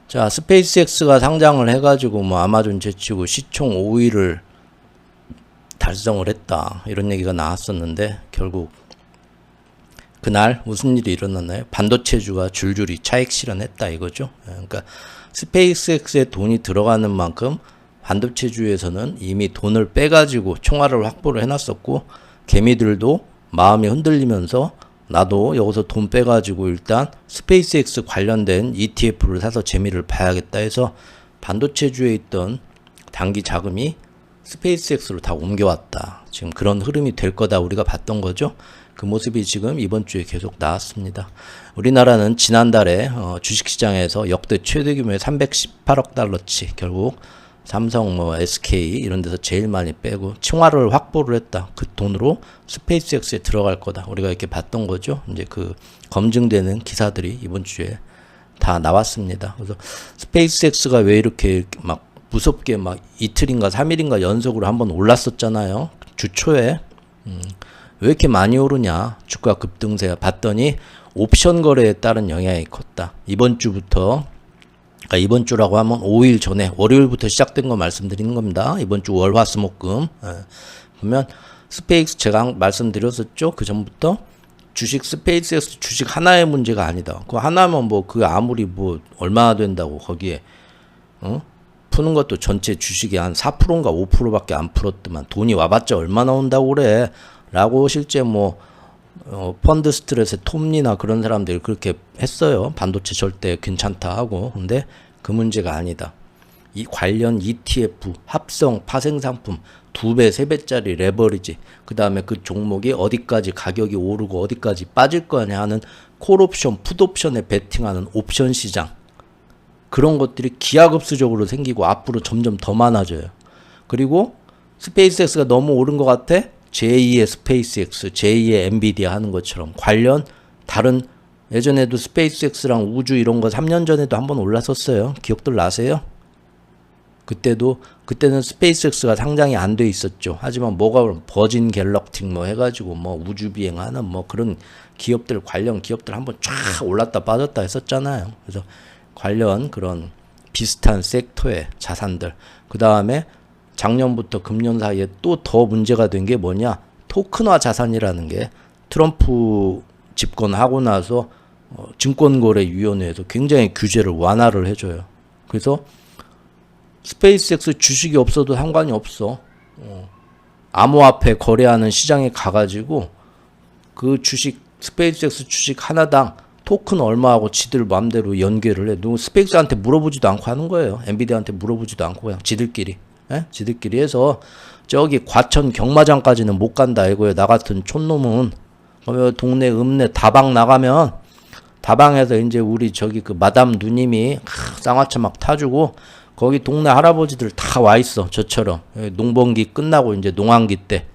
자, 스페이스X가 상장을 해가지고 뭐 아마존 제치고 시총 5위를 달성을 했다, 이런 얘기가 나왔었는데 결국 그날 무슨 일이 일어났나요? 반도체주가 줄줄이 차익 실현했다 이거죠. 그러니까 스페이스X에 돈이 들어가는 만큼 반도체주에서는 이미 돈을 빼가지고 총알을 확보를 해놨었고, 개미들도 마음이 흔들리면서 나도 여기서 돈 빼가지고 일단 스페이스X 관련된 ETF를 사서 재미를 봐야겠다 해서 반도체주에 있던 단기 자금이 스페이스X로 다 옮겨왔다. 지금 그런 흐름이 될 거다 우리가 봤던 거죠. 그 모습이 지금 이번 주에 계속 나왔습니다. 우리나라는 지난달에 주식시장에서 역대 최대 규모의 318억 달러치, 결국 삼성, SK 이런 데서 제일 많이 빼고 총알을 확보를 했다. 그 돈으로 스페이스X에 들어갈 거다. 우리가 이렇게 봤던 거죠. 이제 그 검증되는 기사들이 이번 주에 다 나왔습니다. 그래서 스페이스X가 왜 이렇게 막 무섭게 막 이틀인가 3일인가 연속으로 한번 올랐었잖아요. 주 초에. 왜 이렇게 많이 오르냐? 주가 급등세 봤더니 옵션 거래에 따른 영향이 컸다. 이번 주부터, 그러니까 이번 주라고 하면 5일 전에 월요일부터 시작된 거 말씀드리는 겁니다. 이번 주 월, 화, 수, 목, 금. 보면 스페이스 제가 말씀드렸었죠. 그 전부터 주식 스페이스X 주식 하나의 문제가 아니다. 그 하나면 뭐 그 아무리 뭐 얼마나 된다고 거기에 푸는 것도 전체 주식이 한 4%인가 5%밖에 안 풀었더만 돈이 와봤자 얼마나 온다고 그래 라고 실제 뭐 펀드 스트레스의 톱니나 그런 사람들이 그렇게 했어요. 반도체 절대 괜찮다 하고. 근데 그 문제가 아니다. 이 관련 ETF, 합성, 파생상품 2배, 3배짜리 레버리지, 그 다음에 그 종목이 어디까지 가격이 오르고 어디까지 빠질 거냐 하는 콜옵션, 풋옵션에 베팅하는 옵션 시장, 그런 것들이 기하급수적으로 생기고 앞으로 점점 더 많아져요. 그리고 스페이스X가 너무 오른 것 같아? 제2의 스페이스X, 제2의 엔비디아 하는 것처럼 관련 다른, 예전에도 스페이스X랑 우주 이런 거 3년 전에도 한번 올랐었어요. 기억들 나세요? 그때는 스페이스X가 상장이 안 돼 있었죠. 하지만 뭐가 버진 갤럭틱 뭐 해가지고 뭐 우주 비행하는 뭐 그런 기업들, 관련 기업들 한번 쫙 올랐다 빠졌다 했었잖아요. 그래서 관련 그런 비슷한 섹터의 자산들, 그 다음에 작년부터 금년 사이에 또 더 문제가 된 게 뭐냐, 토큰화 자산이라는 게 트럼프 집권하고 나서 증권거래위원회에서 굉장히 규제를 완화를 해줘요. 그래서 스페이스X 주식이 없어도 상관이 없어. 암호화폐 거래하는 시장에 가가지고 그 주식, 스페이스X 주식 하나당 토큰 얼마하고 지들 마음대로 연계를 해. 누구 스페이스한테 물어보지도 않고 하는 거예요. 엔비디아한테 물어보지도 않고 그냥 지들끼리. 지들끼리 해서 저기 과천 경마장까지는 못 간다 이거예요. 나 같은 촌놈은 동네 읍내 다방 나가면, 다방에서 이제 우리 저기 그 마담 누님이 쌍화차 막 타주고 거기 동네 할아버지들 다 와 있어. 저처럼 농번기 끝나고 이제 농한기 때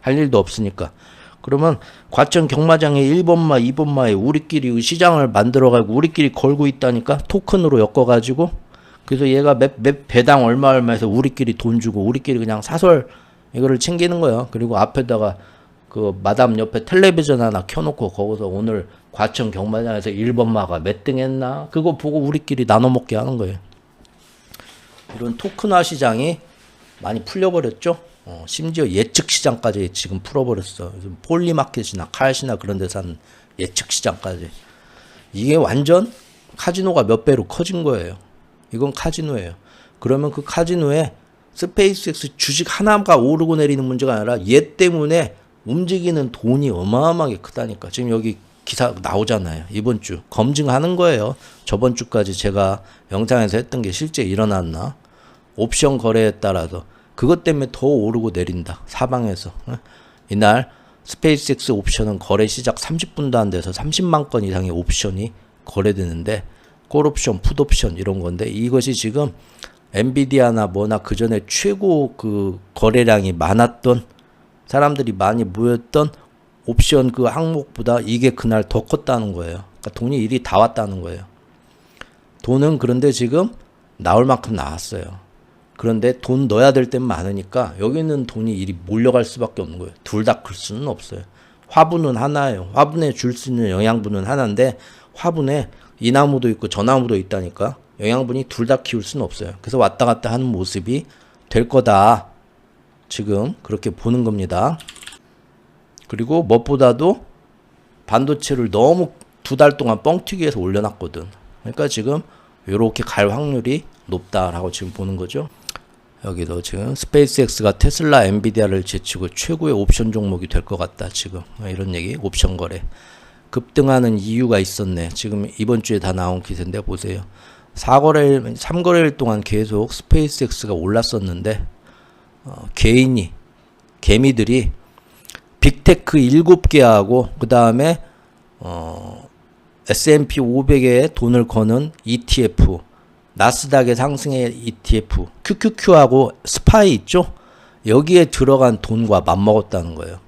할 일도 없으니까. 그러면 과천 경마장에 1번마 2번마에 우리끼리 시장을 만들어가지고 우리끼리 걸고 있다니까. 토큰으로 엮어가지고. 그래서 얘가 몇 배당 얼마 해서 우리끼리 돈 주고 우리끼리 그냥 사설 이거를 챙기는 거야. 그리고 앞에다가 그 마담 옆에 텔레비전 하나 켜놓고 거기서 오늘 과천 경마장에서 1번마가 몇 등 했나 그거 보고 우리끼리 나눠 먹게 하는 거예요. 이런 토큰화 시장이 많이 풀려버렸죠. 심지어 예측 시장까지 지금 풀어버렸어. 폴리마켓이나 칼시나 그런 데서 하는 예측 시장까지. 이게 완전 카지노가 몇 배로 커진 거예요. 이건 카지노예요. 그러면 그 카지노에 스페이스X 주식 하나가 오르고 내리는 문제가 아니라 얘 때문에 움직이는 돈이 어마어마하게 크다니까. 지금 여기 기사 나오잖아요. 이번 주 검증하는 거예요. 저번 주까지 제가 영상에서 했던 게 실제 일어났나. 옵션 거래에 따라서 그것 때문에 더 오르고 내린다. 사방에서. 이날 스페이스X 옵션은 거래 시작 30분도 안 돼서 30만 건 이상의 옵션이 거래되는데, 콜옵션, 풋옵션 이런 건데, 이것이 지금 엔비디아나 뭐나 그 전에 최고 그 거래량이 많았던, 사람들이 많이 모였던 옵션 그 항목보다 이게 그날 더 컸다는 거예요. 그러니까 돈이 이리 다 왔다는 거예요. 돈은 그런데 지금 나올 만큼 나왔어요. 그런데 돈 넣어야 될 때는 많으니까 여기는 돈이 이리 몰려갈 수밖에 없는 거예요. 둘 다 클 수는 없어요. 화분은 하나예요. 화분에 줄 수 있는 영양분은 하나인데 화분에 이 나무도 있고 저 나무도 있다니까. 영양분이 둘 다 키울 수는 없어요. 그래서 왔다 갔다 하는 모습이 될 거다. 지금 그렇게 보는 겁니다. 그리고 무엇보다도 반도체를 너무 2달 동안 뻥튀기해서 올려놨거든. 그러니까 지금 이렇게 갈 확률이 높다라고 지금 보는 거죠. 여기도 지금 스페이스X가 테슬라, 엔비디아를 제치고 최고의 옵션 종목이 될 것 같다. 지금 이런 얘기, 옵션 거래. 급등하는 이유가 있었네. 지금 이번 주에 다 나온 기세인데 보세요. 3거래일 동안 계속 스페이스X가 올랐었는데 개미들이 빅테크 7개하고 그 다음에 S&P 500에 돈을 거는 ETF, 나스닥의 상승의 ETF, QQQ하고 스파이 있죠? 여기에 들어간 돈과 맞먹었다는 거예요.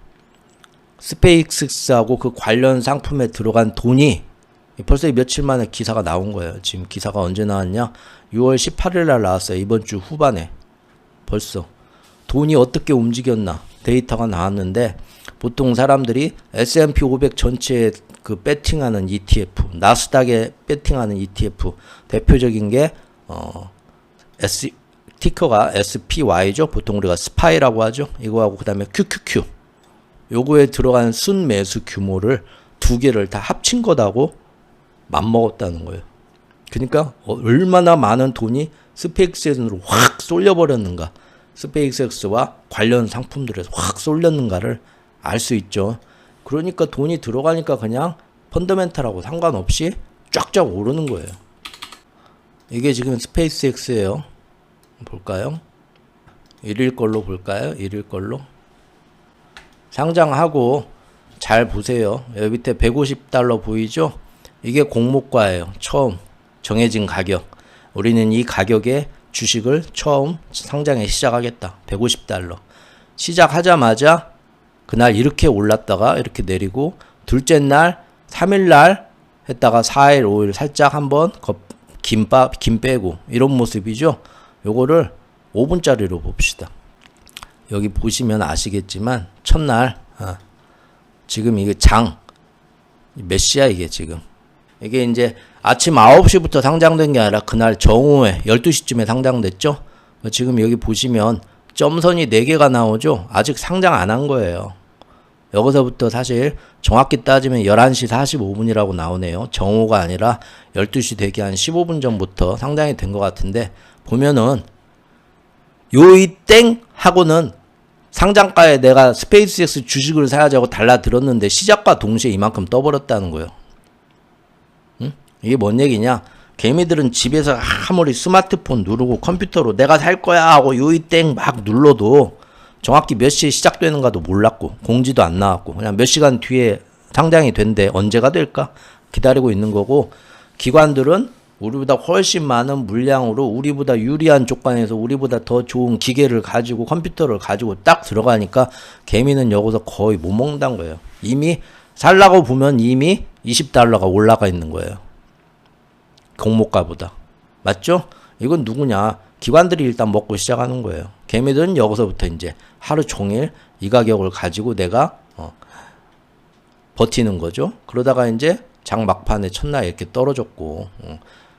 스페이스X하고 그 관련 상품에 들어간 돈이 벌써 며칠 만에 기사가 나온 거예요. 지금 기사가 언제 나왔냐? 6월 18일 날 나왔어요. 이번 주 후반에. 벌써. 돈이 어떻게 움직였나? 데이터가 나왔는데 보통 사람들이 S&P 500 전체에 그 배팅하는 ETF, 나스닥에 배팅하는 ETF 대표적인 게 티커가 SPY죠. 보통 우리가 스파이라고 하죠. 이거하고 그다음에 QQQ. 요거에 들어간 순매수 규모를 2개를 다 합친 거다고 맘먹었다는 거예요. 그러니까 얼마나 많은 돈이 스페이스X로 확 쏠려버렸는가. 스페이스X와 관련 상품들에서 확 쏠렸는가를 알 수 있죠. 그러니까 돈이 들어가니까 그냥 펀더멘탈하고 상관없이 쫙쫙 오르는 거예요. 이게 지금 스페이스X예요. 볼까요? 1일 걸로 볼까요? 1일 걸로. 상장하고 잘 보세요. 여기 밑에 $150 보이죠? 이게 공모가예요. 처음 정해진 가격. 우리는 이 가격에 주식을 처음 상장에 시작하겠다. $150. 시작하자마자 그날 이렇게 올랐다가 이렇게 내리고 둘째 날 3일 날 했다가 4일 5일 살짝 한번 김 빼고 이런 모습이죠. 요거를 5분짜리로 봅시다. 여기 보시면 아시겠지만 첫날 지금 이게 몇 시야 이게 지금. 이게 이제 아침 9시부터 상장된 게 아니라 그날 정오에 12시쯤에 상장됐죠. 지금 여기 보시면 점선이 4개가 나오죠. 아직 상장 안 한 거예요. 여기서부터 사실 정확히 따지면 11시 45분이라고 나오네요. 정오가 아니라 12시 되기 한 15분 전부터 상장이 된 것 같은데 보면은 요이 땡 하고는 상장가에 내가 스페이스X 주식을 사야지 하고 달라들었는데 시작과 동시에 이만큼 떠버렸다는 거예요. 응? 이게 뭔 얘기냐? 개미들은 집에서 아무리 스마트폰 누르고 컴퓨터로 내가 살 거야 하고 요이 땡 막 눌러도 정확히 몇 시에 시작되는가도 몰랐고 공지도 안 나왔고 그냥 몇 시간 뒤에 상장이 된대. 언제가 될까? 기다리고 있는 거고 기관들은 우리보다 훨씬 많은 물량으로 우리보다 유리한 조건에서 우리보다 더 좋은 기계를 가지고 컴퓨터를 가지고 딱 들어가니까 개미는 여기서 거의 못 먹는다는 거예요. 이미 살라고 보면 이미 $20가 올라가 있는 거예요. 공모가보다. 맞죠? 이건 누구냐? 기관들이 일단 먹고 시작하는 거예요. 개미들은 여기서부터 이제 하루 종일 이 가격을 가지고 내가 버티는 거죠. 그러다가 이제 장 막판에 첫날 이렇게 떨어졌고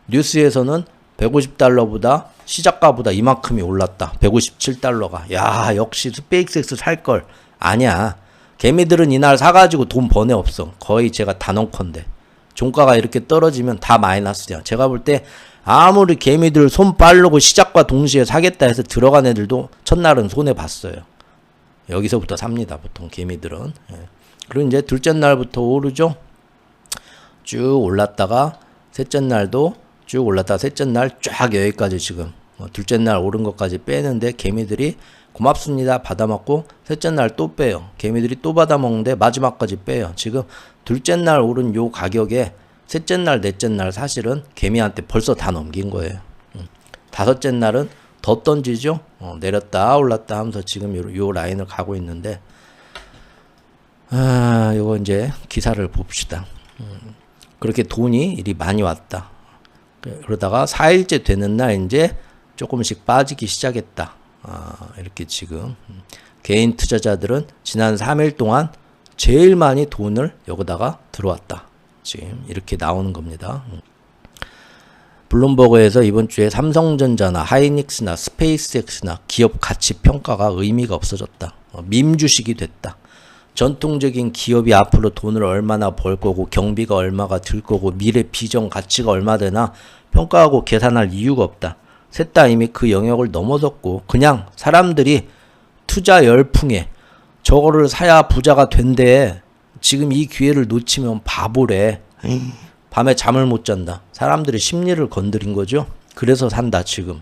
뉴스에서는 $150보다 시작가보다 이만큼이 올랐다. $157가. 야, 역시 스페이스X 살걸. 아니야. 개미들은 이날 사가지고 돈 번에 없어. 거의 제가 단언컨대. 종가가 이렇게 떨어지면 다 마이너스야. 제가 볼 때 아무리 개미들 손 빠르고 시작과 동시에 사겠다 해서 들어간 애들도 첫날은 손해봤어요. 여기서부터 삽니다. 보통 개미들은. 그리고 이제 둘째 날부터 오르죠. 쭉 올랐다가 셋째 날도 쭉 올랐다가 셋째 날 쫙 여기까지 지금 둘째 날 오른 것까지 빼는데 개미들이 고맙습니다. 받아먹고 셋째 날 또 빼요. 개미들이 또 받아먹는데 마지막까지 빼요. 지금 둘째 날 오른 요 가격에 셋째 날, 넷째 날 사실은 개미한테 벌써 다 넘긴 거예요. 다섯째 날은 더 던지죠. 내렸다 올랐다 하면서 지금 요 라인을 가고 있는데 요거 이제 기사를 봅시다. 그렇게 돈이 이리 많이 왔다. 그러다가 4일째 되는 날 이제 조금씩 빠지기 시작했다. 이렇게 지금 개인 투자자들은 지난 3일 동안 제일 많이 돈을 여기다가 들어왔다. 지금 이렇게 나오는 겁니다. 블룸버그에서 이번 주에 삼성전자나 하이닉스나 스페이스X나 기업 가치 평가가 의미가 없어졌다. 밈 주식이 됐다. 전통적인 기업이 앞으로 돈을 얼마나 벌 거고 경비가 얼마가 들 거고 미래 비전 가치가 얼마 되나 평가하고 계산할 이유가 없다. 셋 다 이미 그 영역을 넘어섰고 그냥 사람들이 투자 열풍에 저거를 사야 부자가 된대. 지금 이 기회를 놓치면 바보래. 밤에 잠을 못 잔다. 사람들의 심리를 건드린 거죠. 그래서 산다 지금.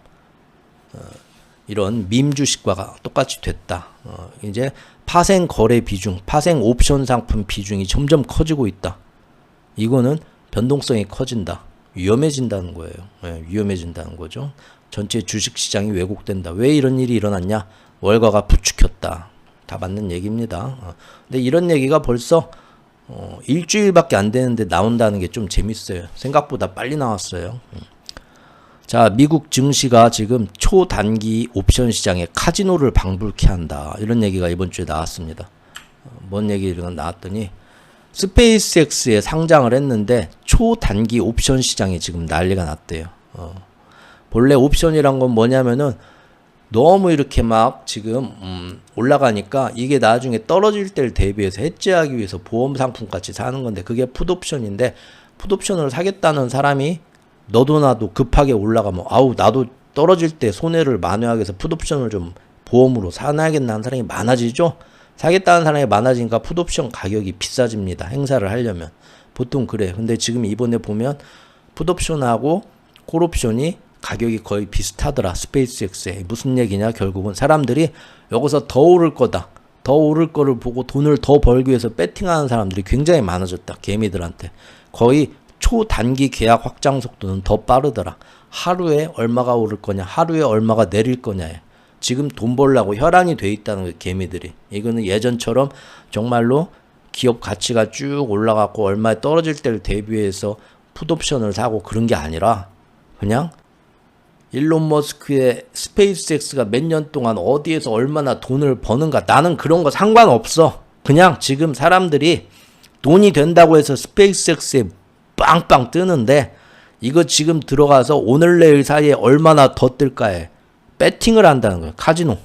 이런 밈 주식과 똑같이 됐다. 이제 파생 거래 비중, 파생 옵션 상품 비중이 점점 커지고 있다. 이거는 변동성이 커진다. 위험해진다는 거예요. 위험해진다는 거죠. 전체 주식 시장이 왜곡된다. 왜 이런 일이 일어났냐? 월가가 부추겼다. 다 맞는 얘기입니다. 근데 이런 얘기가 벌써 일주일밖에 안 되는데 나온다는 게 좀 재밌어요. 생각보다 빨리 나왔어요. 자, 미국 증시가 지금 초단기 옵션 시장에 카지노를 방불케 한다. 이런 얘기가 이번 주에 나왔습니다. 뭔 얘기가 나왔더니 스페이스X에 상장을 했는데 초단기 옵션 시장에 지금 난리가 났대요. 본래 옵션이란 건 뭐냐면은 너무 이렇게 막 지금 올라가니까 이게 나중에 떨어질 때를 대비해서 해지하기 위해서 보험 상품 같이 사는 건데 그게 풋옵션인데 풋옵션을 사겠다는 사람이 너도 나도 급하게 올라가면 아우 나도 떨어질 때 손해를 만회하기 위해서 풋옵션을 좀 보험으로 사놔야겠나 하는 사람이 많아지죠. 사겠다는 사람이 많아지니까 풋옵션 가격이 비싸집니다. 행사를 하려면 보통 그래. 근데 지금 이번에 보면 풋옵션하고 콜옵션이 가격이 거의 비슷하더라. 스페이스X에. 무슨 얘기냐? 결국은 사람들이 여기서 더 오를 거다. 더 오를 거를 보고 돈을 더 벌기 위해서 배팅하는 사람들이 굉장히 많아졌다. 개미들한테. 거의 초단기 계약 확장 속도는 더 빠르더라. 하루에 얼마가 오를 거냐, 하루에 얼마가 내릴 거냐에 지금 돈 벌려고 혈안이 돼 있다는 거예요. 개미들이. 이거는 예전처럼 정말로 기업 가치가 쭉 올라가고 얼마에 떨어질 때를 대비해서 풋옵션을 사고 그런 게 아니라 그냥 일론 머스크의 스페이스X가 몇 년 동안 어디에서 얼마나 돈을 버는가 나는 그런 거 상관없어. 그냥 지금 사람들이 돈이 된다고 해서 스페이스X에 빵빵 뜨는데 이거 지금 들어가서 오늘 내일 사이에 얼마나 더 뜰까에 배팅을 한다는 거예요. 카지노.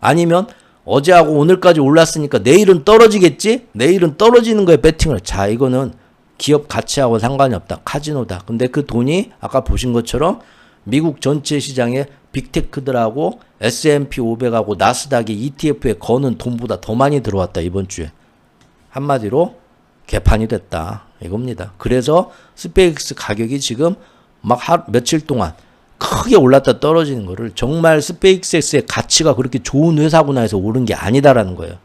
아니면 어제하고 오늘까지 올랐으니까 내일은 떨어지겠지? 내일은 떨어지는 거에 배팅을. 자, 이거는 기업 가치하고 상관이 없다. 카지노다. 근데 그 돈이 아까 보신 것처럼 미국 전체 시장에 빅테크들하고 S&P 500하고 나스닥이 ETF에 거는 돈보다 더 많이 들어왔다. 이번 주에. 한마디로 개판이 됐다. 이겁니다. 그래서 스페이스 가격이 지금 막 며칠 동안 크게 올랐다 떨어지는 거를 정말 스페이스X의 가치가 그렇게 좋은 회사구나 해서 오른 게 아니다라는 거예요.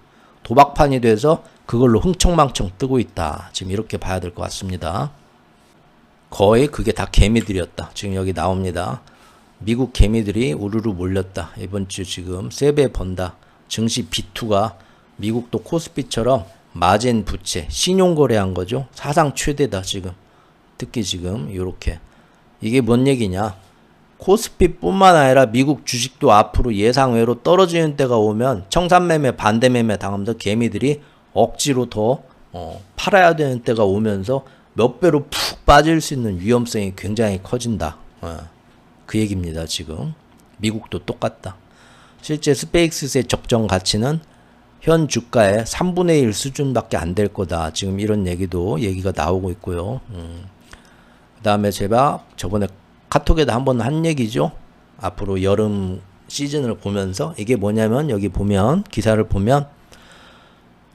도박판이 돼서 그걸로 흥청망청 뜨고 있다. 지금 이렇게 봐야 될 것 같습니다. 거의 그게 다 개미들이었다. 지금 여기 나옵니다. 미국 개미들이 우르르 몰렸다. 이번 주 지금 3배 번다. 증시 B2가 미국도 코스피처럼 마젠 부채, 신용거래한 거죠. 사상 최대다 지금. 특히 지금 이렇게. 이게 뭔 얘기냐. 코스피뿐만 아니라 미국 주식도 앞으로 예상외로 떨어지는 때가 오면 청산매매, 반대매매 당하면서 개미들이 억지로 더 팔아야 되는 때가 오면서 몇 배로 푹 빠질 수 있는 위험성이 굉장히 커진다. 그 얘기입니다. 지금 미국도 똑같다. 실제 스페이스의 적정 가치는 현 주가의 3분의 1 수준밖에 안 될 거다. 지금 이런 얘기가 나오고 있고요. 그 다음에 제가 저번에 카톡에도 한번 한 얘기죠. 앞으로 여름 시즌을 보면서 이게 뭐냐면 여기 보면 기사를 보면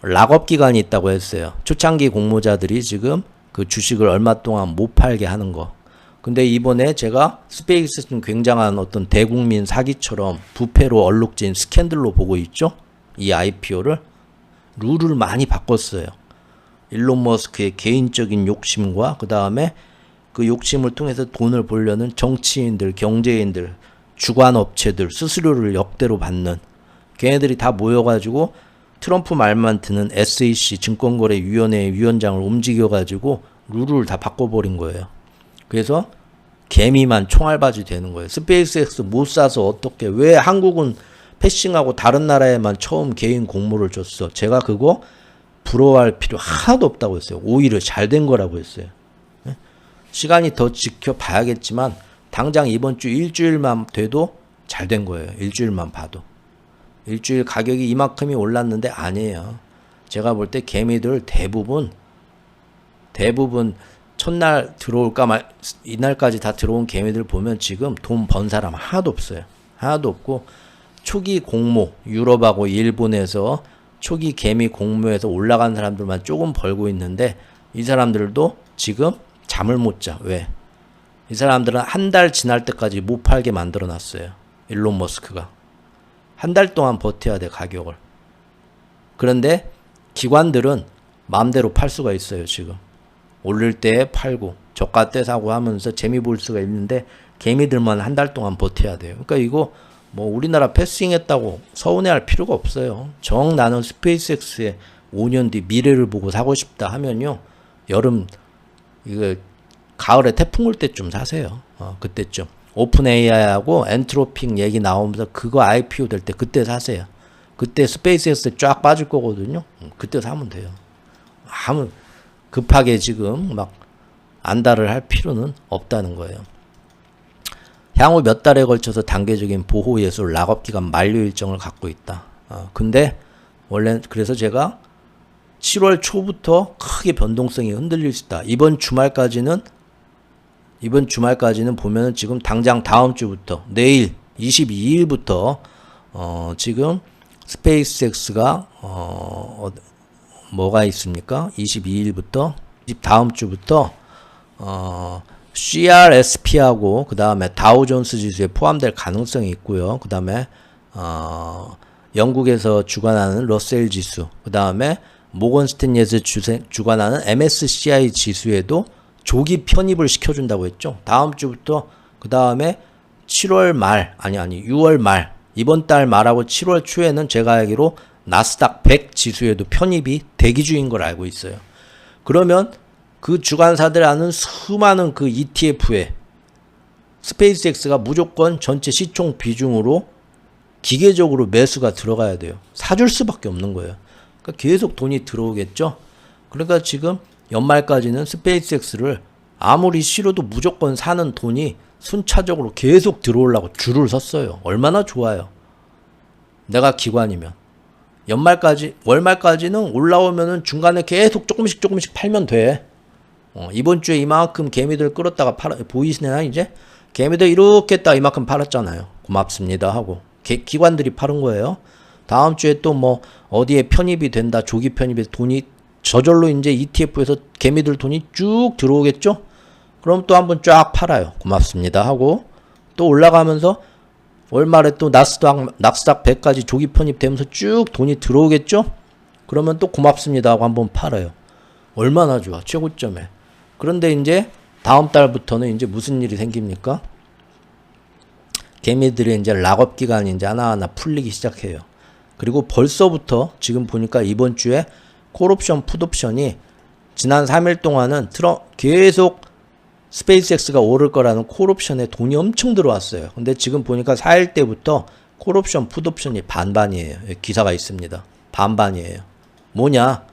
락업 기간이 있다고 했어요. 초창기 공모자들이 지금 그 주식을 얼마 동안 못 팔게 하는 거. 근데 이번에 제가 스페이스는 굉장한 어떤 대국민 사기처럼 부패로 얼룩진 스캔들로 보고 있죠. 이 IPO를 룰을 많이 바꿨어요. 일론 머스크의 개인적인 욕심과 그 다음에 그 욕심을 통해서 돈을 벌려는 정치인들, 경제인들, 주관업체들 수수료를 역대로 받는 걔네들이 다 모여가지고 트럼프 말만 듣는 SEC 증권거래위원회 위원장을 움직여가지고 룰을 다 바꿔버린 거예요. 그래서 개미만 총알바지 되는 거예요. 스페이스X 못 사서 어떻게 왜 한국은 패싱하고 다른 나라에만 처음 개인 공모를 줬어. 제가 그거 부러워할 필요 하나도 없다고 했어요. 오히려 잘 된 거라고 했어요. 시간이 더 지켜봐야겠지만 당장 이번 주 일주일만 돼도 잘 된 거예요. 일주일만 봐도. 일주일 가격이 이만큼이 올랐는데 아니에요. 제가 볼 때 개미들 대부분 첫날 들어올까 말 이날까지 다 들어온 개미들 보면 지금 돈 번 사람 하나도 없어요. 하나도 없고 초기 공모 유럽하고 일본에서 초기 개미 공모에서 올라간 사람들만 조금 벌고 있는데 이 사람들도 지금 잠을 못 자. 왜? 이 사람들은 한 달 지날 때까지 못 팔게 만들어 놨어요. 일론 머스크가. 한 달 동안 버텨야 돼, 가격을. 그런데 기관들은 마음대로 팔 수가 있어요, 지금. 오를 때 팔고 저가 때 사고 하면서 재미 볼 수가 있는데 개미들만 한 달 동안 버텨야 돼요. 그러니까 이거 뭐 우리나라 패스잉했다고 서운해할 필요가 없어요. 정 나는 스페이스X의 5년 뒤 미래를 보고 사고 싶다 하면요. 여름 이거 가을에 태풍 올 때쯤 사세요. 그때쯤. 오픈 AI하고 엔트로픽 얘기 나오면서 그거 IPO 될 때 그때 사세요. 그때 스페이스X 쫙 빠질 거거든요. 그때 사면 돼요. 아무 급하게 지금 막 안달을 할 필요는 없다는 거예요. 향후 몇 달에 걸쳐서 단계적인 보호 예술 락업 기간 만료 일정을 갖고 있다. 근데 원래 그래서 제가 7월 초부터 크게 변동성이 흔들릴 수 있다. 이번 주말까지는 보면은 지금 당장 다음 주부터 내일 22일부터 지금 스페이스X가 뭐가 있습니까? 22일부터 다음 주부터 CRSP하고 그 다음에 다우존스 지수에 포함될 가능성이 있고요. 그 다음에 영국에서 주관하는 러셀 지수, 그 다음에 모건 스탠리에서 주관하는 MSCI 지수에도 조기 편입을 시켜준다고 했죠. 다음 주부터 그 다음에 7월 말 6월 말 이번 달 말하고 7월 초에는 제가 알기로 나스닥 100 지수에도 편입이 대기 중인 걸 알고 있어요. 그러면 그 주관사들 아는 수많은 그 ETF에 스페이스X가 무조건 전체 시총 비중으로 기계적으로 매수가 들어가야 돼요. 사줄 수밖에 없는 거예요. 그러니까 계속 돈이 들어오겠죠. 그러니까 지금 연말까지는 스페이스X를 아무리 싫어도 무조건 사는 돈이 순차적으로 계속 들어오려고 줄을 섰어요. 얼마나 좋아요. 내가 기관이면. 월말까지는 올라오면은 중간에 계속 조금씩 팔면 돼. 이번 주에 이만큼 개미들 끌었다가 보이시나요, 이제? 개미들 이렇게 딱 이만큼 팔았잖아요. 고맙습니다 하고. 기관들이 파는 거예요. 다음 주에 또 뭐, 어디에 편입이 된다, 조기 편입에 돈이 저절로 이제 ETF에서 개미들 돈이 쭉 들어오겠죠? 그럼 또 한번 쫙 팔아요. 고맙습니다 하고. 또 올라가면서 월말에 또 나스닥 100까지 조기 편입되면서 쭉 돈이 들어오겠죠? 그러면 또 고맙습니다 하고 한번 팔아요. 얼마나 좋아. 최고점에. 그런데 이제 다음 달부터는 이제 무슨 일이 생깁니까? 개미들이 이제 락업 기간이 이제 하나하나 풀리기 시작해요. 그리고 벌써부터 지금 보니까 이번 주에 콜옵션, 풋옵션이 지난 3일 동안은 계속 스페이스X가 오를 거라는 콜옵션에 돈이 엄청 들어왔어요. 근데 지금 보니까 4일 때부터 콜옵션, 풋옵션이 반반이에요. 기사가 있습니다. 반반이에요. 뭐냐?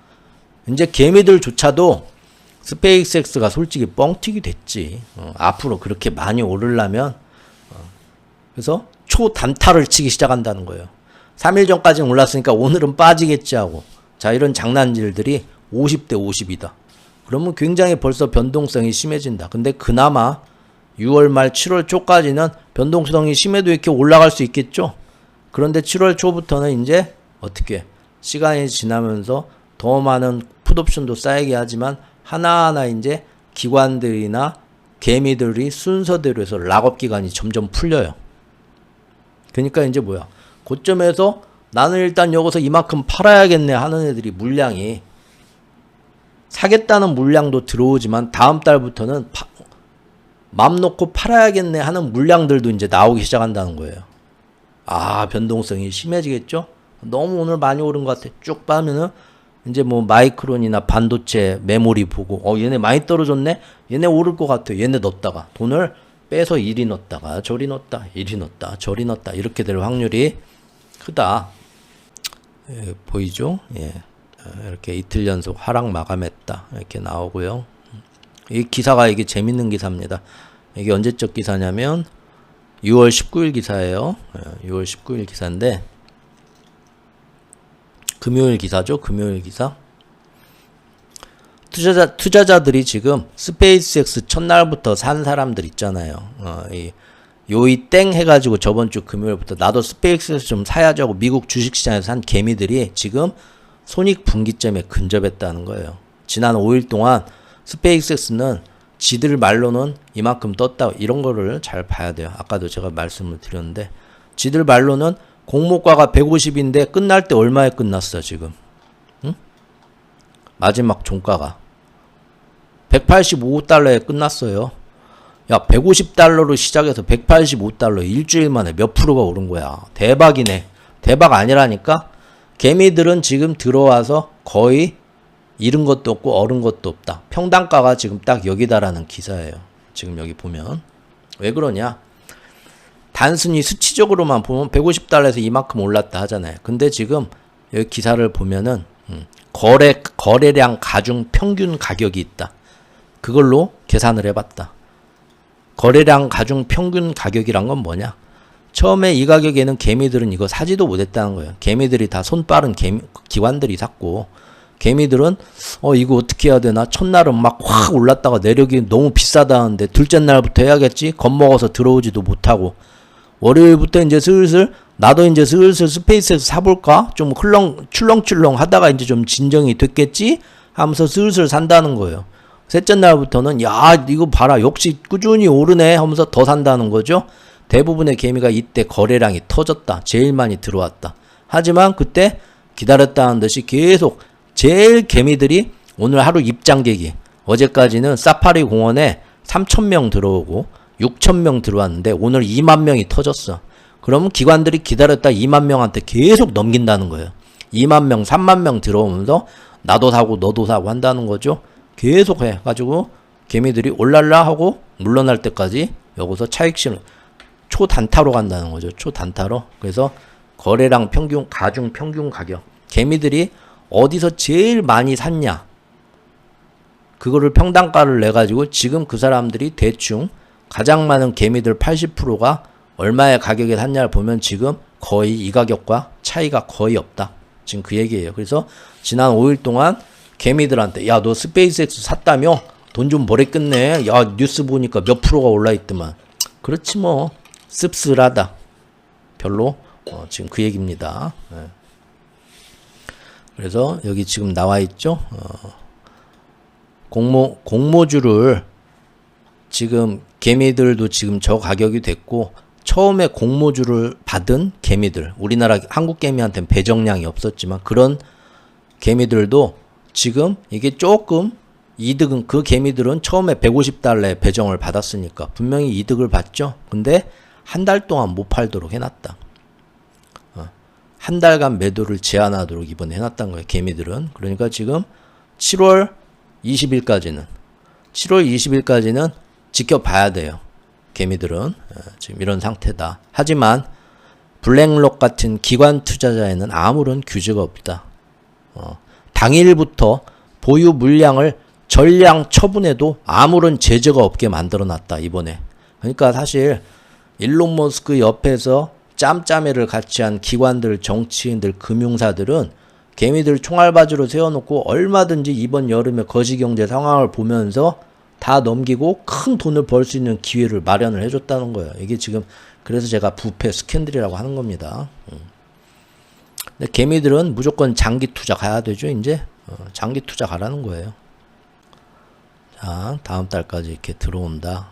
이제 개미들조차도 스페이스X가 솔직히 뻥튀기 됐지. 앞으로 그렇게 많이 오르려면 그래서 초단타를 치기 시작한다는 거예요. 3일 전까지는 올랐으니까 오늘은 빠지겠지 하고. 자, 이런 장난질들이 50대 50이다. 그러면 굉장히 벌써 변동성이 심해진다. 근데 그나마 6월 말 7월 초까지는 변동성이 심해도 이렇게 올라갈 수 있겠죠. 그런데 7월 초부터는 이제 어떻게 시간이 지나면서 더 많은 풋옵션도 쌓이게 하지만 하나하나 이제 기관들이나 개미들이 순서대로 해서 락업 기간이 점점 풀려요. 그러니까 이제 뭐야? 고점에서 나는 일단 여기서 이만큼 팔아야겠네 하는 애들이 물량이 사겠다는 물량도 들어오지만 다음 달부터는 맘 놓고 팔아야겠네 하는 물량들도 이제 나오기 시작한다는 거예요. 아, 변동성이 심해지겠죠? 너무 오늘 많이 오른 것 같아. 쭉 빠면은 이제 뭐 마이크론이나 반도체 메모리 보고 얘네 많이 떨어졌네? 얘네 오를 것 같아. 얘네 넣었다가 돈을 빼서 이리 넣었다가 저리 넣었다. 이리 넣었다. 저리 넣었다. 이렇게 될 확률이 크다. 예, 보이죠? 예. 이렇게 이틀 연속 하락 마감했다. 이렇게 나오고요. 이 기사가 이게 재밌는 기사입니다. 이게 언제적 기사냐면 6월 19일 기사예요. 6월 19일 기사인데 금요일 기사죠. 금요일 기사. 투자자들이 지금 스페이스X 첫날부터 산 사람들 있잖아요. 요이 땡 해가지고 저번 주 금요일부터 나도 스페이스X 좀 사야지 하고 미국 주식시장에서 산 개미들이 지금 손익분기점에 근접했다는 거예요. 지난 5일 동안 스페이스X는 지들 말로는 이만큼 떴다. 이런 거를 잘 봐야 돼요. 아까도 제가 말씀을 드렸는데 지들 말로는 공모가가 150인데 끝날 때 얼마에 끝났어 지금? 응? 마지막 종가가 185달러에 끝났어요. 야 150달러로 시작해서 185달러 일주일 만에 몇 프로가 오른 거야. 대박이네. 대박 아니라니까. 개미들은 지금 들어와서 거의 잃은 것도 없고 얻은 것도 없다. 평단가가 지금 딱 여기다라는 기사예요. 지금 여기 보면. 왜 그러냐? 단순히 수치적으로만 보면 150달러에서 이만큼 올랐다 하잖아요. 근데 지금 여기 기사를 보면은 거래량 가중 평균 가격이 있다. 그걸로 계산을 해봤다. 거래량 가중 평균 가격이란 건 뭐냐? 처음에 이 가격에는 개미들은 이거 사지도 못했다는 거예요. 개미들이 다 손 빠른 기관들이 샀고 개미들은 이거 어떻게 해야 되나? 첫날은 막 확 올랐다가 내력이 너무 비싸다는데 둘째 날부터 해야겠지? 겁먹어서 들어오지도 못하고 월요일부터 이제 슬슬 나도 이제 슬슬 스페이스X 사볼까? 좀 출렁출렁 하다가 이제 좀 진정이 됐겠지? 하면서 슬슬 산다는 거예요. 셋째 날부터는 야 이거 봐라 역시 꾸준히 오르네 하면서 더 산다는 거죠. 대부분의 개미가 이때 거래량이 터졌다. 제일 많이 들어왔다. 하지만 그때 기다렸다는 듯이 계속 제일 개미들이 오늘 하루 입장객이 어제까지는 사파리 공원에 3,000명 들어오고 6,000명 들어왔는데 오늘 2만 명이 터졌어. 그러면 기관들이 기다렸다 2만 명한테 계속 넘긴다는 거예요. 2만 명, 3만 명 들어오면서 나도 사고 너도 사고 한다는 거죠. 계속 해가지고 개미들이 올랄라 하고 물러날 때까지 여기서 차익실은 초단타로 간다는 거죠. 초단타로. 그래서 거래량 평균, 가중 평균 가격. 개미들이 어디서 제일 많이 샀냐. 그거를 평단가를 내가지고 지금 그 사람들이 대충 가장 많은 개미들 80%가 얼마의 가격에 샀냐를 보면 지금 거의 이 가격과 차이가 거의 없다. 지금 그 얘기예요. 그래서 지난 5일 동안 개미들한테 야 너 스페이스X 샀다며? 돈 좀 버렸겠네. 야 뉴스 보니까 몇 프로가 올라있더만. 그렇지 뭐 씁쓸하다. 별로 지금 그 얘기입니다. 네. 그래서 여기 지금 나와 있죠. 공모주를 지금 개미들도 지금 저 가격이 됐고 처음에 공모주를 받은 개미들 우리나라 한국 개미한테는 배정량이 없었지만 그런 개미들도 지금 이게 조금 이득은 그 개미들은 처음에 150달러에 배정을 받았으니까 분명히 이득을 봤죠. 근데 한 달 동안 못 팔도록 해놨다. 한 달간 매도를 제한하도록 이번에 해놨다는 거예요. 개미들은. 그러니까 지금 7월 20일까지는 지켜봐야 돼요. 개미들은 지금 이런 상태다. 하지만 블랙록 같은 기관 투자자에는 아무런 규제가 없다. 당일부터 보유 물량을 전량 처분해도 아무런 제재가 없게 만들어놨다. 이번에. 그러니까 사실 일론 머스크 옆에서 짬짬이를 같이 한 기관들, 정치인들, 금융사들은 개미들 총알바지로 세워놓고 얼마든지 이번 여름에 거시경제 상황을 보면서 다 넘기고 큰 돈을 벌 수 있는 기회를 마련을 해줬다는 거예요. 이게 지금 그래서 제가 부패 스캔들이라고 하는 겁니다. 근데 개미들은 무조건 장기 투자 가야 되죠. 이제 장기 투자 가라는 거예요. 자, 다음 달까지 이렇게 들어온다.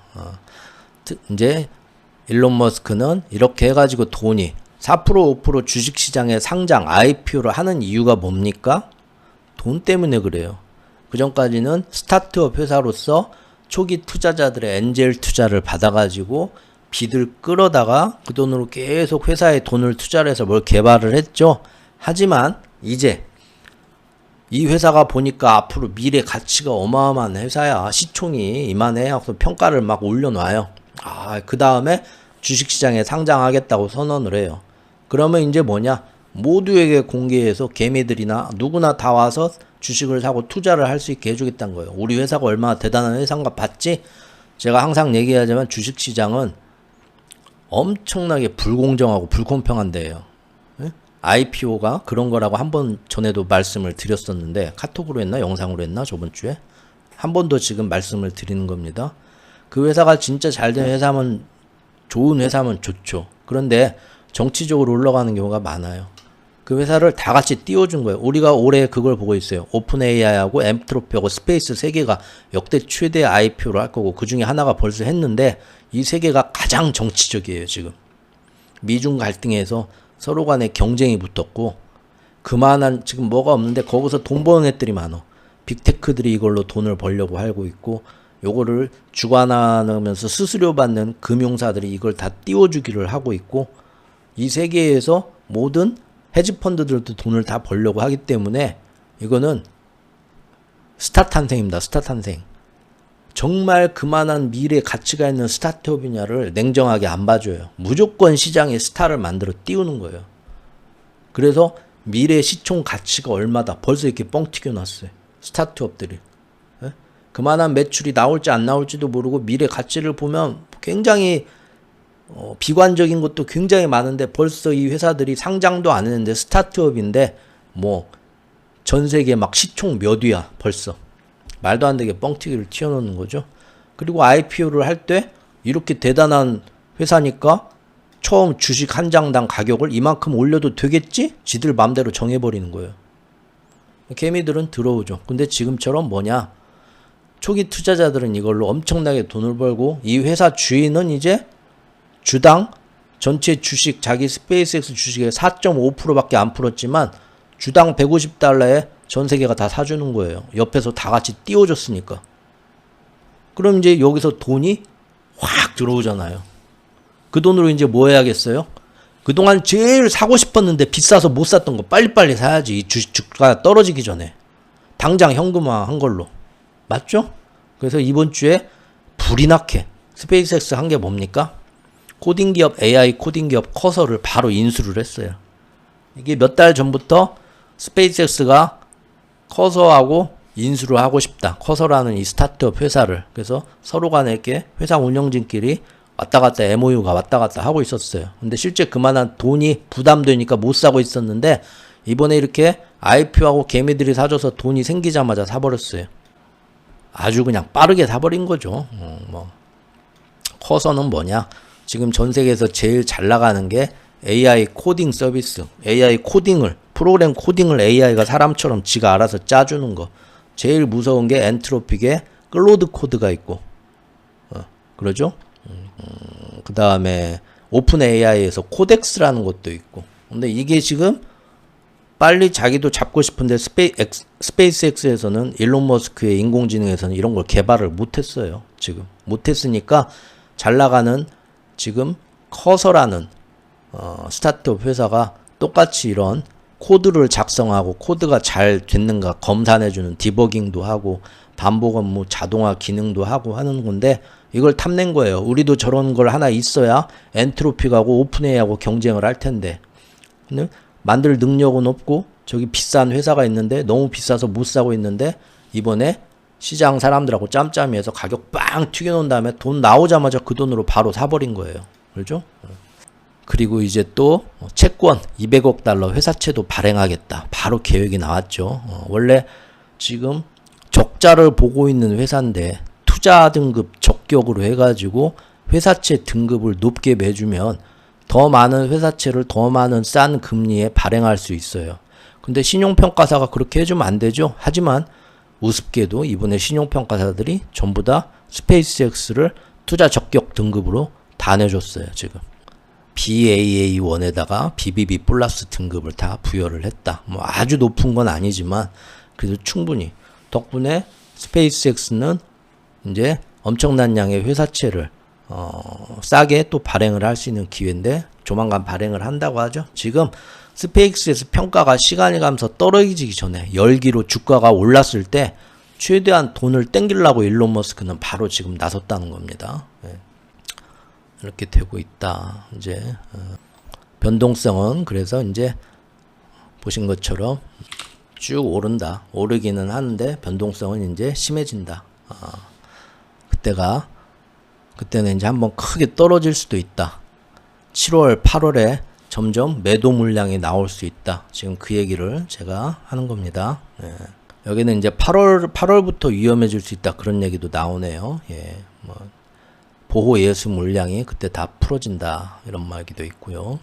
이제 일론 머스크는 이렇게 해가지고 돈이 4% 5% 주식시장에 상장 IPO를 하는 이유가 뭡니까? 돈 때문에 그래요. 그 전까지는 스타트업 회사로서 초기 투자자들의 엔젤 투자를 받아가지고 빚을 끌어다가 그 돈으로 계속 회사에 돈을 투자를 해서 뭘 개발을 했죠. 하지만 이제 이 회사가 보니까 앞으로 미래 가치가 어마어마한 회사야. 시총이 이만해 하고서 평가를 막 올려놔요. 그 다음에 주식시장에 상장하겠다고 선언을 해요. 그러면 이제 뭐냐? 모두에게 공개해서 개미들이나 누구나 다 와서 주식을 사고 투자를 할 수 있게 해주겠다는 거예요. 우리 회사가 얼마나 대단한 회사인가 봤지? 제가 항상 얘기하지만 주식시장은 엄청나게 불공정하고 불공평한 데예요. IPO가 그런 거라고 한 번 전에도 말씀을 드렸었는데, 카톡으로 했나 영상으로 했나 저번 주에 한 번 더 지금 말씀을 드리는 겁니다. 그 회사가 진짜 잘된 회사면, 좋은 회사면 좋죠. 그런데 정치적으로 올라가는 경우가 많아요. 그 회사를 다 같이 띄워준 거예요. 우리가 올해 그걸 보고 있어요. 오픈 AI하고 엔트로피하고 스페이스 세 개가 역대 최대 IPO를 할 거고, 그 중에 하나가 벌써 했는데 이 세 개가 가장 정치적이에요. 지금 미중 갈등에서 서로 간에 경쟁이 붙었고, 그만한 지금 뭐가 없는데 거기서 돈 버는 애들이 많어. 빅테크들이 이걸로 돈을 벌려고 하고 있고, 요거를 주관하면서 수수료 받는 금융사들이 이걸 다 띄워주기를 하고 있고, 이 세계에서 모든 헤지펀드들도 돈을 다 벌려고 하기 때문에 이거는 스타 탄생입니다. 스타 탄생. 정말 그만한 미래 가치가 있는 스타트업이냐를 냉정하게 안 봐줘요. 무조건 시장에 스타를 만들어 띄우는 거예요. 그래서 미래 시총 가치가 얼마다 벌써 이렇게 뻥 튀겨놨어요. 스타트업들이. 그만한 매출이 나올지 안 나올지도 모르고 미래 가치를 보면 굉장히 비관적인 것도 굉장히 많은데, 벌써 이 회사들이 상장도 안 했는데 스타트업인데 뭐 전 세계 막 시총 몇 위야 벌써. 말도 안 되게 뻥튀기를 튀어놓는 거죠. 그리고 IPO를 할 때 이렇게 대단한 회사니까 처음 주식 한 장당 가격을 이만큼 올려도 되겠지? 지들 맘대로 정해버리는 거예요. 개미들은 들어오죠. 근데 지금처럼 뭐냐, 초기 투자자들은 이걸로 엄청나게 돈을 벌고, 이 회사 주인은 이제 주당 전체 주식, 자기 스페이스X 주식의 4.5%밖에 안 풀었지만 주당 150달러에 전 세계가 다 사주는 거예요. 옆에서 다 같이 띄워줬으니까. 그럼 이제 여기서 돈이 확 들어오잖아요. 그 돈으로 이제 뭐 해야겠어요? 그동안 제일 사고 싶었는데 비싸서 못 샀던 거 빨리빨리 사야지. 이 주가 떨어지기 전에. 당장 현금화 한 걸로. 맞죠? 그래서 이번 주에 불이 나게 스페이스X 한 게 뭡니까? 코딩 기업, AI 코딩 기업 커서를 바로 인수를 했어요. 이게 몇 달 전부터 스페이스X가 커서하고 인수를 하고 싶다. 커서라는 이 스타트업 회사를. 그래서 서로 간에 이렇게 회사 운영진끼리 왔다 갔다 MOU가 왔다 갔다 하고 있었어요. 근데 실제 그만한 돈이 부담되니까 못 사고 있었는데, 이번에 이렇게 IPO하고 개미들이 사줘서 돈이 생기자마자 사버렸어요. 아주 그냥 빠르게 사버린 거죠. 커서는 뭐냐? 지금 전 세계에서 제일 잘 나가는 게 AI 코딩 서비스. AI 코딩을, 프로그램 코딩을 AI가 사람처럼 지가 알아서 짜주는 거. 제일 무서운 게 엔트로픽에 클로드 코드가 있고, 그러죠? 그 다음에 오픈 AI에서 코덱스라는 것도 있고. 근데 이게 지금 빨리 자기도 잡고 싶은데 스페이스X에서는 일론 머스크의 인공지능에서는 이런 걸 개발을 못했어요. 지금 못했으니까 잘 나가는 지금 커서라는 스타트업 회사가 똑같이 이런 코드를 작성하고 코드가 잘 됐는가 검사해주는 디버깅도 하고 반복 업무 자동화 기능도 하고 하는 건데, 이걸 탐낸 거예요. 우리도 저런 걸 하나 있어야 엔트로픽하고 오픈AI하고 경쟁을 할 텐데, 근데 만들 능력은 없고 저기 비싼 회사가 있는데 너무 비싸서 못 사고 있는데, 이번에 시장 사람들하고 짬짬이해서 가격 빵 튀겨놓은 다음에 돈 나오자마자 그 돈으로 바로 사버린 거예요. 그렇죠? 그리고 이제 또 채권 200억 달러 회사채도 발행하겠다. 바로 계획이 나왔죠. 원래 지금 적자를 보고 있는 회사인데 투자 등급 적격으로 해가지고 회사채 등급을 높게 매주면 더 많은 회사채를 더 많은 싼 금리에 발행할 수 있어요. 근데 신용평가사가 그렇게 해주면 안 되죠. 하지만 우습게도 이번에 신용평가사들이 전부 다 스페이스X를 투자 적격 등급으로 다 내줬어요. 지금 BAA1에다가 BBB 플러스 등급을 다 부여를 했다. 뭐 아주 높은 건 아니지만 그래도 충분히 덕분에 스페이스X는 이제 엄청난 양의 회사채를 싸게 또 발행을 할 수 있는 기회인데, 조만간 발행을 한다고 하죠. 지금 스페이스X 평가가 시간이 가면서 떨어지기 전에 열기로 주가가 올랐을 때 최대한 돈을 땡기려고 일론 머스크는 바로 지금 나섰다는 겁니다. 이렇게 되고 있다. 이제 변동성은 그래서 이제 보신 것처럼 쭉 오른다. 오르기는 하는데 변동성은 이제 심해진다. 그때가 그때는 이제 한번 크게 떨어질 수도 있다. 7월, 8월에 점점 매도 물량이 나올 수 있다. 지금 그 얘기를 제가 하는 겁니다. 네. 여기는 이제 8월부터 위험해질 수 있다. 그런 얘기도 나오네요. 예, 뭐 보호 예수 물량이 그때 다 풀어진다. 이런 말기도 있고요.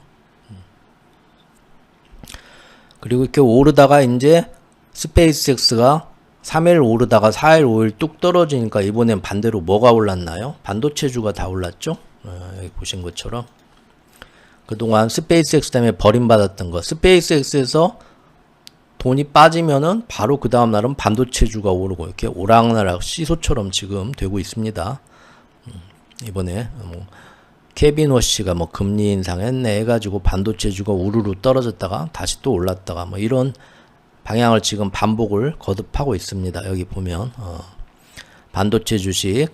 그리고 이렇게 오르다가 이제 스페이스X가 3일 오르다가 4일, 5일 뚝 떨어지니까 이번엔 반대로 뭐가 올랐나요? 반도체주가 다 올랐죠? 여기 보신 것처럼. 그동안 스페이스X 때문에 버림받았던 거. 스페이스X에서 돈이 빠지면은 바로 그 다음 날은 반도체주가 오르고 이렇게 오락나락 시소처럼 지금 되고 있습니다. 이번에 뭐 케빈 워시가 뭐 금리 인상했네 해가지고 반도체주가 우르르 떨어졌다가 다시 또 올랐다가 뭐 이런 방향을 지금 반복을 거듭하고 있습니다. 여기 보면 반도체 주식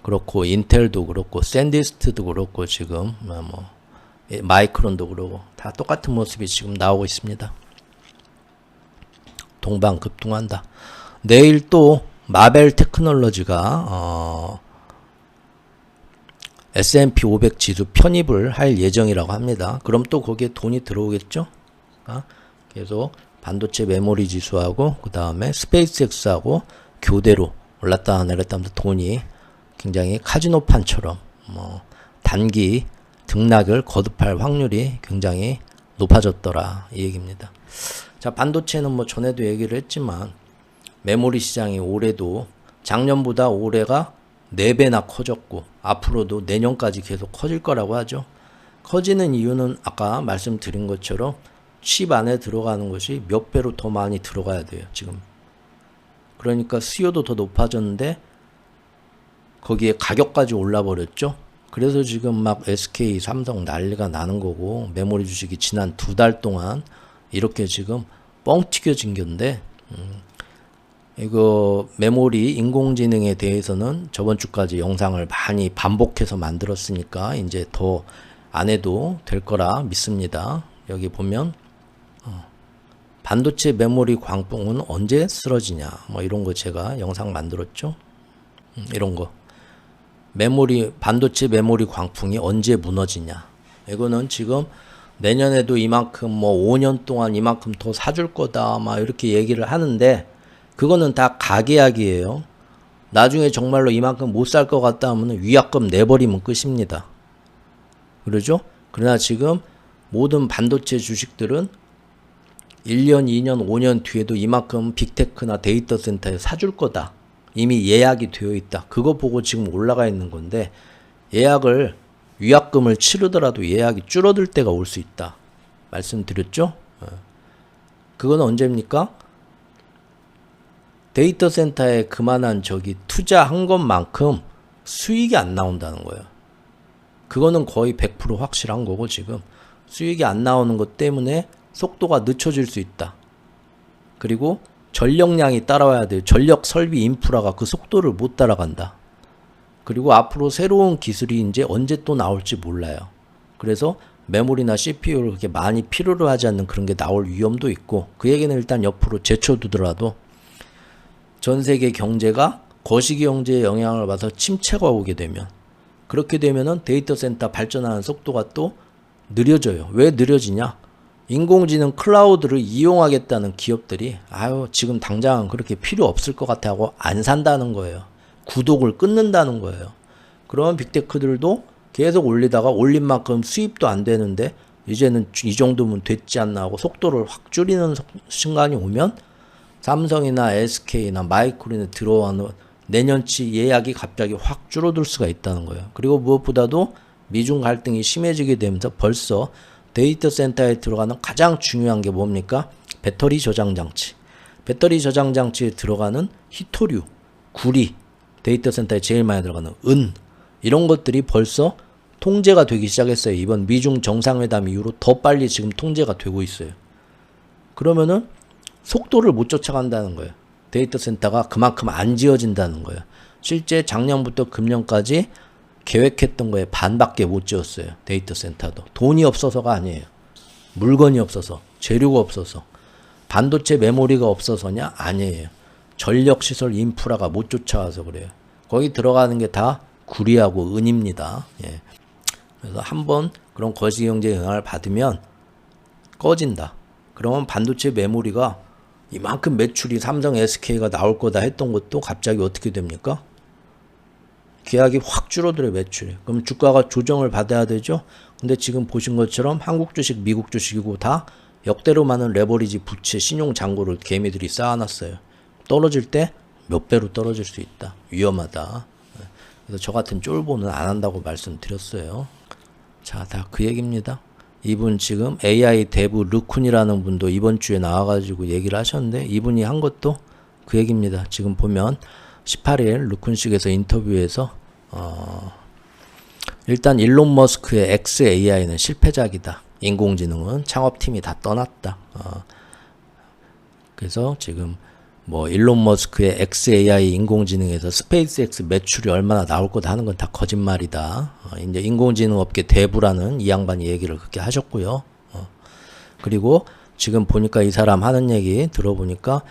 그렇고 인텔도 그렇고 샌디스트도 그렇고 지금 뭐 마이크론도 그렇고 다 똑같은 모습이 지금 나오고 있습니다. 동방급등한다. 내일 또 마벨 테크놀로지가 S&P 500 지수 편입을 할 예정이라고 합니다. 그럼 또 거기에 돈이 들어오겠죠? 계속 반도체 메모리 지수하고 그 다음에 스페이스X하고 교대로 올랐다 내렸다 하면서 돈이 굉장히 카지노판처럼 뭐 단기 등락을 거듭할 확률이 굉장히 높아졌더라 이 얘기입니다. 자, 반도체는 뭐 전에도 얘기를 했지만 메모리 시장이 올해도 작년보다 올해가 4배나 커졌고 앞으로도 내년까지 계속 커질 거라고 하죠. 커지는 이유는 아까 말씀드린 것처럼 칩 안에 들어가는 것이 몇 배로 더 많이 들어가야 돼요 지금. 그러니까 수요도 더 높아졌는데 거기에 가격까지 올라 버렸죠. 그래서 지금 막 SK, 삼성 난리가 나는 거고 메모리 주식이 지난 2달 동안 이렇게 지금 뻥 튀겨진 건데 이거 메모리 인공지능에 대해서는 저번 주까지 영상을 많이 반복해서 만들었으니까 이제 더 안 해도 될 거라 믿습니다. 여기 보면 반도체 메모리 광풍은 언제 쓰러지냐 뭐 이런 거 제가 영상 만들었죠. 이런 거 메모리 반도체 메모리 광풍이 언제 무너지냐 이거는 지금 내년에도 이만큼 뭐 5년 동안 이만큼 더 사줄 거다 막 이렇게 얘기를 하는데 그거는 다 가계약이에요. 나중에 정말로 이만큼 못 살 것 같다 하면 위약금 내버리면 끝입니다. 그러죠? 그러나 지금 모든 반도체 주식들은 1년, 2년, 5년 뒤에도 이만큼 빅테크나 데이터 센터에 사줄 거다. 이미 예약이 되어 있다. 그거 보고 지금 올라가 있는 건데 예약을 위약금을 치르더라도 예약이 줄어들 때가 올 수 있다. 말씀드렸죠? 그건 언제입니까? 데이터 센터에 그만한 투자한 것만큼 수익이 안 나온다는 거예요. 그거는 거의 100% 확실한 거고 지금 수익이 안 나오는 것 때문에 속도가 늦춰질 수 있다. 그리고 전력량이 따라와야 돼요. 전력 설비 인프라가 그 속도를 못 따라간다. 그리고 앞으로 새로운 기술이 이제 언제 또 나올지 몰라요. 그래서 메모리나 CPU를 그렇게 많이 필요로 하지 않는 그런 게 나올 위험도 있고 그 얘기는 일단 옆으로 제쳐두더라도 전 세계 경제가 거시기 경제에 영향을 받아서 침체가 오게 되면 그렇게 되면은 데이터 센터 발전하는 속도가 또 느려져요. 왜 느려지냐? 인공지능 클라우드를 이용하겠다는 기업들이 지금 당장 그렇게 필요 없을 것 같아 하고 안 산다는 거예요. 구독을 끊는다는 거예요. 그러면 빅테크들도 계속 올리다가 올린 만큼 수입도 안 되는데 이제는 이 정도면 됐지 않나 하고 속도를 확 줄이는 순간이 오면 삼성이나 SK나 마이크론에 들어오는 내년치 예약이 갑자기 확 줄어들 수가 있다는 거예요. 그리고 무엇보다도 미중 갈등이 심해지게 되면서 벌써 데이터 센터에 들어가는 가장 중요한 게 뭡니까? 배터리 저장 장치. 배터리 저장 장치에 들어가는 희토류, 구리, 데이터 센터에 제일 많이 들어가는 은 이런 것들이 벌써 통제가 되기 시작했어요. 이번 미중 정상회담 이후로 더 빨리 지금 통제가 되고 있어요. 그러면은 속도를 못 쫓아간다는 거예요. 데이터 센터가 그만큼 안 지어진다는 거예요. 실제 작년부터 금년까지 계획했던 거에 반밖에 못 지었어요. 데이터 센터도. 돈이 없어서가 아니에요. 물건이 없어서, 재료가 없어서, 반도체 메모리가 없어서냐? 아니에요. 전력시설 인프라가 못 쫓아와서 그래요. 거기 들어가는 게 다 구리하고 은입니다. 예. 그래서 한번 그런 거시경제 영향을 받으면 꺼진다. 그러면 반도체 메모리가 이만큼 매출이 삼성 SK가 나올 거다 했던 것도 갑자기 어떻게 됩니까? 계약이 확 줄어들어요, 매출이. 그럼 주가가 조정을 받아야 되죠? 근데 지금 보신 것처럼 한국 주식, 미국 주식이고 다 역대로 많은 레버리지 부채, 신용 잔고를 개미들이 쌓아놨어요. 떨어질 때 몇 배로 떨어질 수 있다. 위험하다. 그래서 저 같은 쫄보는 안 한다고 말씀드렸어요. 자, 다 그 얘기입니다. 이분 지금 AI 대부 르쿤이라는 분도 이번 주에 나와가지고 얘기를 하셨는데 이분이 한 것도 그 얘기입니다. 지금 보면 18일 르쿤식에서 인터뷰에서 일단 일론 머스크의 XAI는 실패작이다. 인공지능은 창업팀이 다 떠났다. 그래서 지금 뭐 일론 머스크의 XAI 인공지능에서 스페이스X 매출이 얼마나 나올 거다 하는 건 다 거짓말이다. 이제 인공지능 업계 대부라는 이 양반이 얘기를 그렇게 하셨고요. 그리고 지금 보니까 이 사람 하는 얘기 들어보니까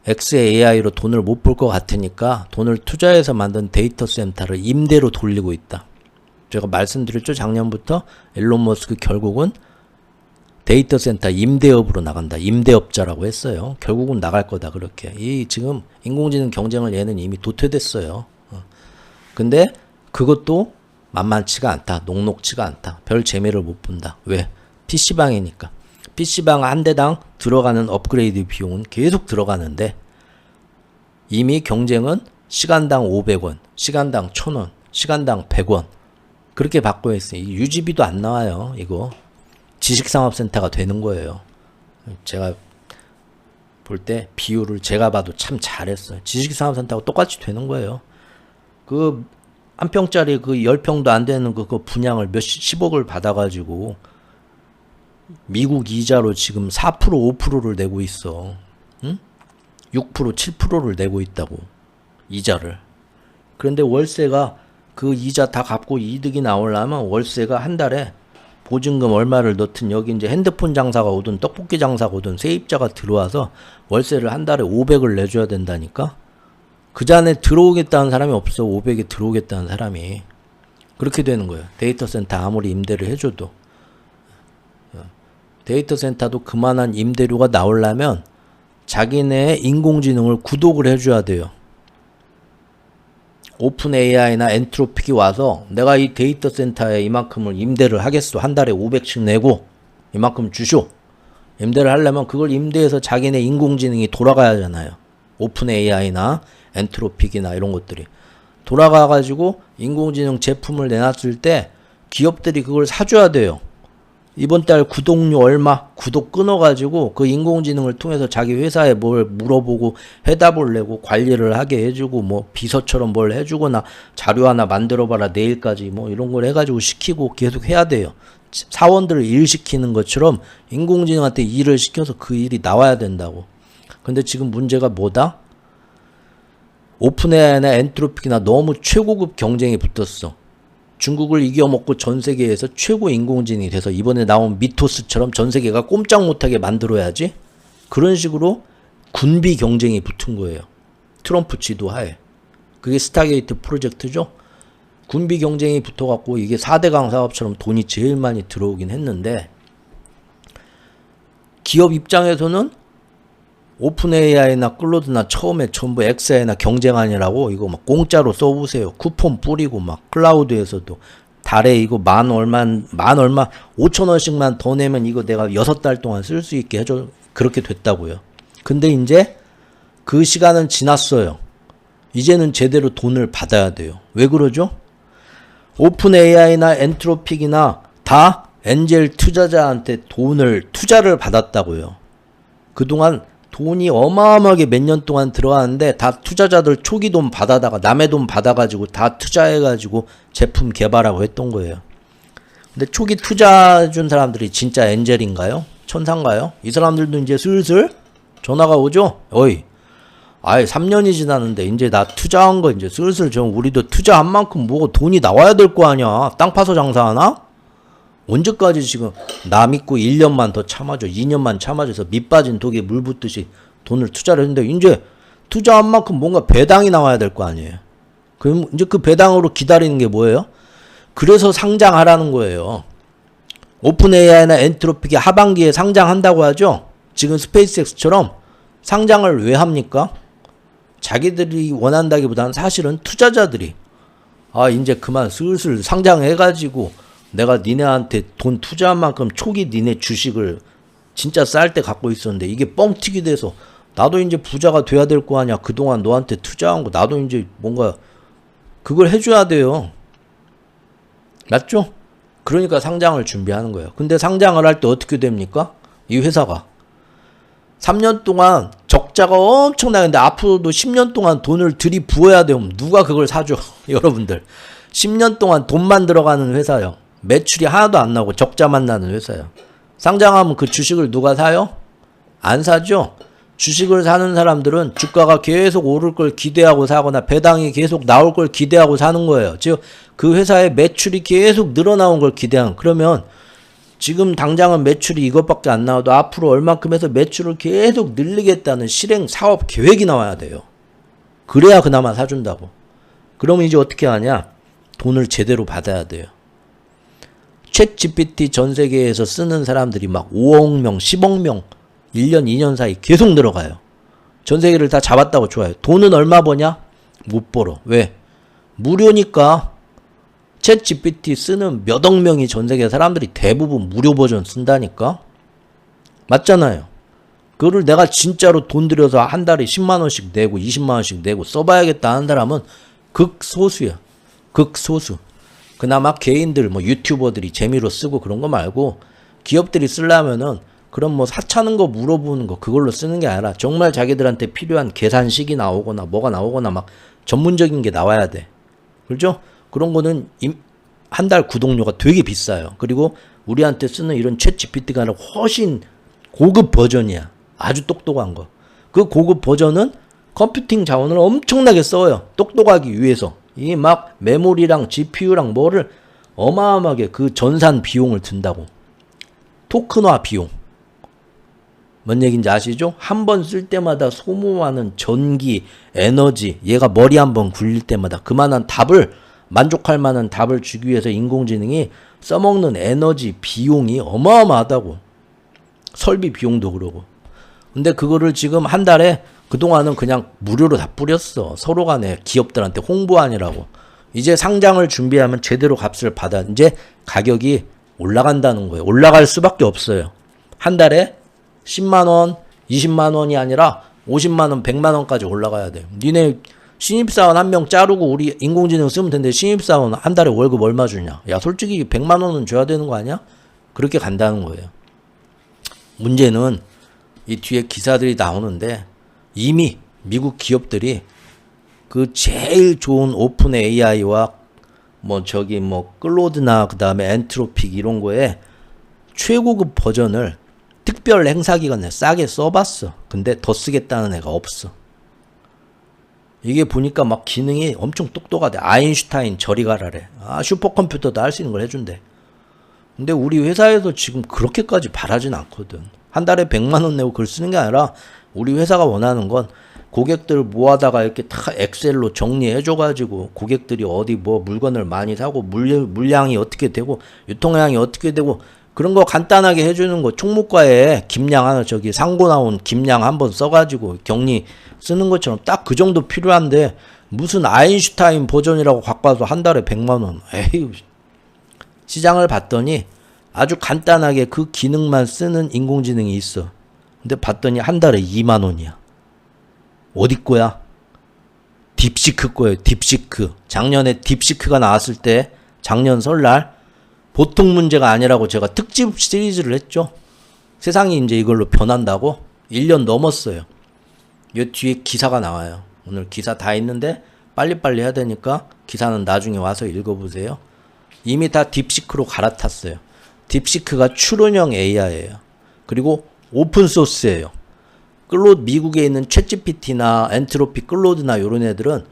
XAI로 돈을 못 벌 것 같으니까 돈을 투자해서 만든 데이터 센터를 임대로 돌리고 있다. 제가 말씀드렸죠. 작년부터 일론 머스크 결국은 데이터 센터 임대업으로 나간다. 임대업자라고 했어요. 결국은 나갈 거다. 그렇게. 이 지금 인공지능 경쟁을 얘는 이미 도태됐어요. 근데 그것도 만만치가 않다. 녹록치가 않다. 별 재미를 못 본다. 왜? PC방이니까. PC방 한 대당 들어가는 업그레이드 비용은 계속 들어가는데 이미 경쟁은 시간당 500원, 시간당 1000원, 시간당 100원 그렇게 받고 있어요. 유지비도 안 나와요. 이거. 지식산업센터가 되는 거예요. 제가 볼 때 비율을 제가 봐도 참 잘했어요. 지식산업센터하고 똑같이 되는 거예요. 그 한 평짜리 그 10평도 안 되는 그 분양을 몇십억을 받아가지고 미국 이자로 지금 4% 5%를 내고 있어. 응? 6% 7%를 내고 있다고. 이자를. 그런데 월세가 그 이자 다 갚고 이득이 나오려면 월세가 한 달에 보증금 얼마를 넣든 여기 이제 핸드폰 장사가 오든 떡볶이 장사가 오든 세입자가 들어와서 월세를 한 달에 500을 내줘야 된다니까. 그 잔에 들어오겠다는 사람이 없어. 500에 들어오겠다는 사람이. 그렇게 되는 거예요. 데이터 센터 아무리 임대를 해줘도. 데이터 센터도 그만한 임대료가 나오려면 자기네 인공지능을 구독을 해줘야 돼요. 오픈 AI나 엔트로픽이 와서 내가 이 데이터 센터에 이만큼을 임대를 하겠어. 한 달에 500씩 내고 이만큼 주쇼. 임대를 하려면 그걸 임대해서 자기네 인공지능이 돌아가야 하잖아요. 오픈 AI나 엔트로픽이나 이런 것들이. 돌아가가지고 인공지능 제품을 내놨을 때 기업들이 그걸 사줘야 돼요. 이번 달 구독료 얼마? 구독 끊어가지고 그 인공지능을 통해서 자기 회사에 뭘 물어보고 해답을 내고 관리를 하게 해주고 뭐 비서처럼 뭘 해주거나 자료 하나 만들어봐라 내일까지 뭐 이런 걸 해가지고 시키고 계속 해야 돼요. 사원들을 일 시키는 것처럼 인공지능한테 일을 시켜서 그 일이 나와야 된다고. 근데 지금 문제가 뭐다? 오픈AI나 엔트로픽이나 너무 최고급 경쟁이 붙었어. 중국을 이겨먹고 전 세계에서 최고 인공지능이 돼서 이번에 나온 미토스처럼 전 세계가 꼼짝 못하게 만들어야지. 그런 식으로 군비 경쟁이 붙은 거예요. 트럼프 지도하에. 그게 스타게이트 프로젝트죠. 군비 경쟁이 붙어갖고 이게 4대강 사업처럼 돈이 제일 많이 들어오긴 했는데 기업 입장에서는 오픈 AI나 클로드나 처음에 전부 XAI나 경쟁하느라고 이거 막 공짜로 써보세요. 쿠폰 뿌리고 막 클라우드에서도 달에 이거 만 얼마 5,000원씩만 더 내면 이거 내가 6달 동안 쓸 수 있게 해줘. 그렇게 됐다고요. 근데 이제 그 시간은 지났어요. 이제는 제대로 돈을 받아야 돼요. 왜 그러죠? 오픈 AI나 엔트로픽이나 다 엔젤 투자자한테 투자를 받았다고요. 그동안 돈이 어마어마하게 몇 년 동안 들어왔는데 다 투자자들 초기 돈 받아다가 남의 돈 받아가지고 다 투자해가지고 제품 개발하고 했던 거예요. 근데 초기 투자 준 사람들이 진짜 엔젤인가요? 천사인가요? 이 사람들도 이제 슬슬 전화가 오죠? 어이, 3년이 지났는데 이제 나 투자한 거 이제 슬슬 우리도 투자한 만큼 뭐고 돈이 나와야 될 거 아니야. 땅 파서 장사하나? 언제까지 지금 나 믿고 1년만 더 참아줘 2년만 참아줘서 밑 빠진 독에 물 붓듯이 돈을 투자를 했는데 이제 투자한 만큼 뭔가 배당이 나와야 될 거 아니에요. 그럼 이제 그 배당으로 기다리는 게 뭐예요? 그래서 상장하라는 거예요. 오픈 AI나 엔트로픽이 하반기에 상장한다고 하죠. 지금 스페이스X처럼 상장을 왜 합니까? 자기들이 원한다기보다는 사실은 투자자들이 이제 그만 슬슬 상장해가지고 내가 니네한테 돈 투자한 만큼 초기 니네 주식을 진짜 쌀 때 갖고 있었는데 이게 뻥튀기 돼서 나도 이제 부자가 돼야 될 거 아니야. 그동안 너한테 투자한 거 나도 이제 뭔가 그걸 해줘야 돼요. 맞죠? 그러니까 상장을 준비하는 거예요. 근데 상장을 할 때 어떻게 됩니까? 이 회사가 3년 동안 적자가 엄청나는데 앞으로도 10년 동안 돈을 들이부어야 되면 누가 그걸 사죠? 여러분들 10년 동안 돈만 들어가는 회사요. 매출이 하나도 안 나오고 적자만 나는 회사요. 상장하면 그 주식을 누가 사요? 안 사죠? 주식을 사는 사람들은 주가가 계속 오를 걸 기대하고 사거나 배당이 계속 나올 걸 기대하고 사는 거예요. 즉 그 회사의 매출이 계속 늘어나온 걸 기대하는. 그러면 지금 당장은 매출이 이것밖에 안 나와도 앞으로 얼만큼 해서 매출을 계속 늘리겠다는 실행 사업 계획이 나와야 돼요. 그래야 그나마 사준다고. 그러면 이제 어떻게 하냐? 돈을 제대로 받아야 돼요. 챗 GPT 전 세계에서 쓰는 사람들이 막 5억 명, 10억 명 1년, 2년 사이 계속 늘어가요. 전 세계를 다 잡았다고 좋아요. 돈은 얼마 버냐? 못 벌어. 왜? 무료니까. 챗 GPT 쓰는 몇 억 명이 전 세계 사람들이 대부분 무료 버전 쓴다니까? 맞잖아요. 그거를 내가 진짜로 돈 들여서 한 달에 10만 원씩 내고 20만 원씩 내고 써봐야겠다 하는 사람은 극소수야. 극소수. 그나마 개인들, 뭐 유튜버들이 재미로 쓰고 그런 거 말고 기업들이 쓰려면은 그럼 뭐 사차는 거 물어보는 거 그걸로 쓰는 게 아니라 정말 자기들한테 필요한 계산식이 나오거나 뭐가 나오거나 막 전문적인 게 나와야 돼. 그렇죠? 그런 거는 한 달 구독료가 되게 비싸요. 그리고 우리한테 쓰는 이런 챗 GPT가 아니라 훨씬 고급 버전이야. 아주 똑똑한 거. 그 고급 버전은 컴퓨팅 자원을 엄청나게 써요. 똑똑하기 위해서. 이게 막 메모리랑 GPU랑 뭐를 어마어마하게 그 전산 비용을 든다고. 토큰화 비용. 뭔 얘기인지 아시죠? 한 번 쓸 때마다 소모하는 전기, 에너지, 얘가 머리 한 번 굴릴 때마다 그만한 답을 만족할 만한 답을 주기 위해서 인공지능이 써먹는 에너지 비용이 어마어마하다고. 설비 비용도 그러고. 근데 그거를 지금 한 달에 그동안은 그냥 무료로 다 뿌렸어. 서로 간에 기업들한테 홍보하느라고. 이제 상장을 준비하면 제대로 값을 받아. 이제 가격이 올라간다는 거예요. 올라갈 수밖에 없어요. 한 달에 10만 원, 20만 원이 아니라 50만 원, 100만 원까지 올라가야 돼. 니네 신입사원 한 명 자르고 우리 인공지능 쓰면 되는데 신입사원 한 달에 월급 얼마 주냐? 야, 솔직히 100만 원은 줘야 되는 거 아니야? 그렇게 간다는 거예요. 문제는 이 뒤에 기사들이 나오는데 이미 미국 기업들이 그 제일 좋은 오픈 AI와 뭐 클로드나 그 다음에 엔트로픽 이런 거에 최고급 버전을 특별 행사 기간에 싸게 써봤어. 근데 더 쓰겠다는 애가 없어. 이게 보니까 막 기능이 엄청 똑똑하대. 아인슈타인 저리 가라래. 슈퍼컴퓨터도 할 수 있는 걸 해준대. 근데 우리 회사에서 지금 그렇게까지 바라진 않거든. 한 달에 100만 원 내고 글 쓰는 게 아니라 우리 회사가 원하는 건 고객들 모아다가 이렇게 다 엑셀로 정리해줘가지고 고객들이 어디 뭐 물건을 많이 사고 물량이 어떻게 되고 유통량이 어떻게 되고 그런 거 간단하게 해주는 거. 총무과에 김양 하나 상고 나온 김양 한번 써가지고 격리 쓰는 것처럼 딱 그 정도 필요한데 무슨 아인슈타인 버전이라고 갖고 와서 한 달에 100만 원. 에휴. 시장을 봤더니 아주 간단하게 그 기능만 쓰는 인공지능이 있어. 근데 봤더니 한 달에 2만 원이야. 어디 거야? 딥시크 거예요. 딥시크. 작년에 딥시크가 나왔을 때 작년 설날 보통 문제가 아니라고 제가 특집 시리즈를 했죠. 세상이 이제 이걸로 변한다고 1년 넘었어요. 이 뒤에 기사가 나와요. 오늘 기사 다 있는데 빨리빨리 해야 되니까 기사는 나중에 와서 읽어보세요. 이미 다 딥시크로 갈아탔어요. 딥시크가 추론형 AI예요. 그리고 오픈소스예요. 미국에 있는 챗GPT나 엔트로피, 클로드나 이런 애들은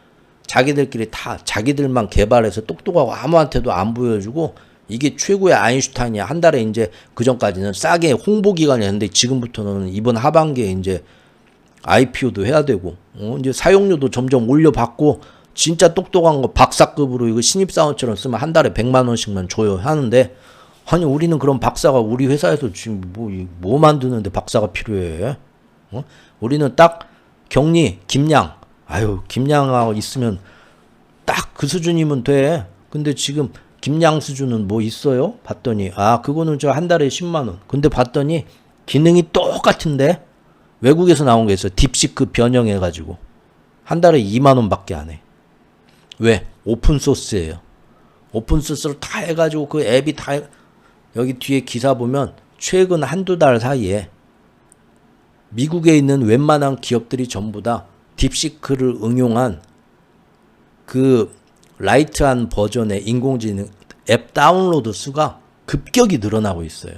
자기들끼리 다 자기들만 개발해서 똑똑하고 아무한테도 안 보여주고 이게 최고의 아인슈타인이야. 한 달에 이제 그 전까지는 싸게 홍보 기간이었는데 지금부터는 이번 하반기에 이제 IPO도 해야 되고 이제 사용료도 점점 올려받고 진짜 똑똑한 거 박사급으로 이거 신입사원처럼 쓰면 한 달에 100만 원씩만 줘요 하는데, 아니 우리는 그런 박사가 우리 회사에서 지금 뭐 만드는데 박사가 필요해? 우리는 딱 격리 김양, 아유 김양하고 있으면 딱 그 수준이면 돼. 근데 지금 김양 수준은 뭐 있어요? 봤더니 그거는 저 한 달에 10만 원. 근데 봤더니 기능이 똑같은데 외국에서 나온 게 있어. 딥시크 변형해가지고 한 달에 2만 원밖에 안 해. 왜? 오픈 소스예요. 오픈 소스를 다 해가지고 그 앱이 다 여기 뒤에 기사 보면 최근 한두 달 사이에 미국에 있는 웬만한 기업들이 전부 다 딥시크를 응용한 그 라이트한 버전의 인공지능 앱 다운로드 수가 급격히 늘어나고 있어요.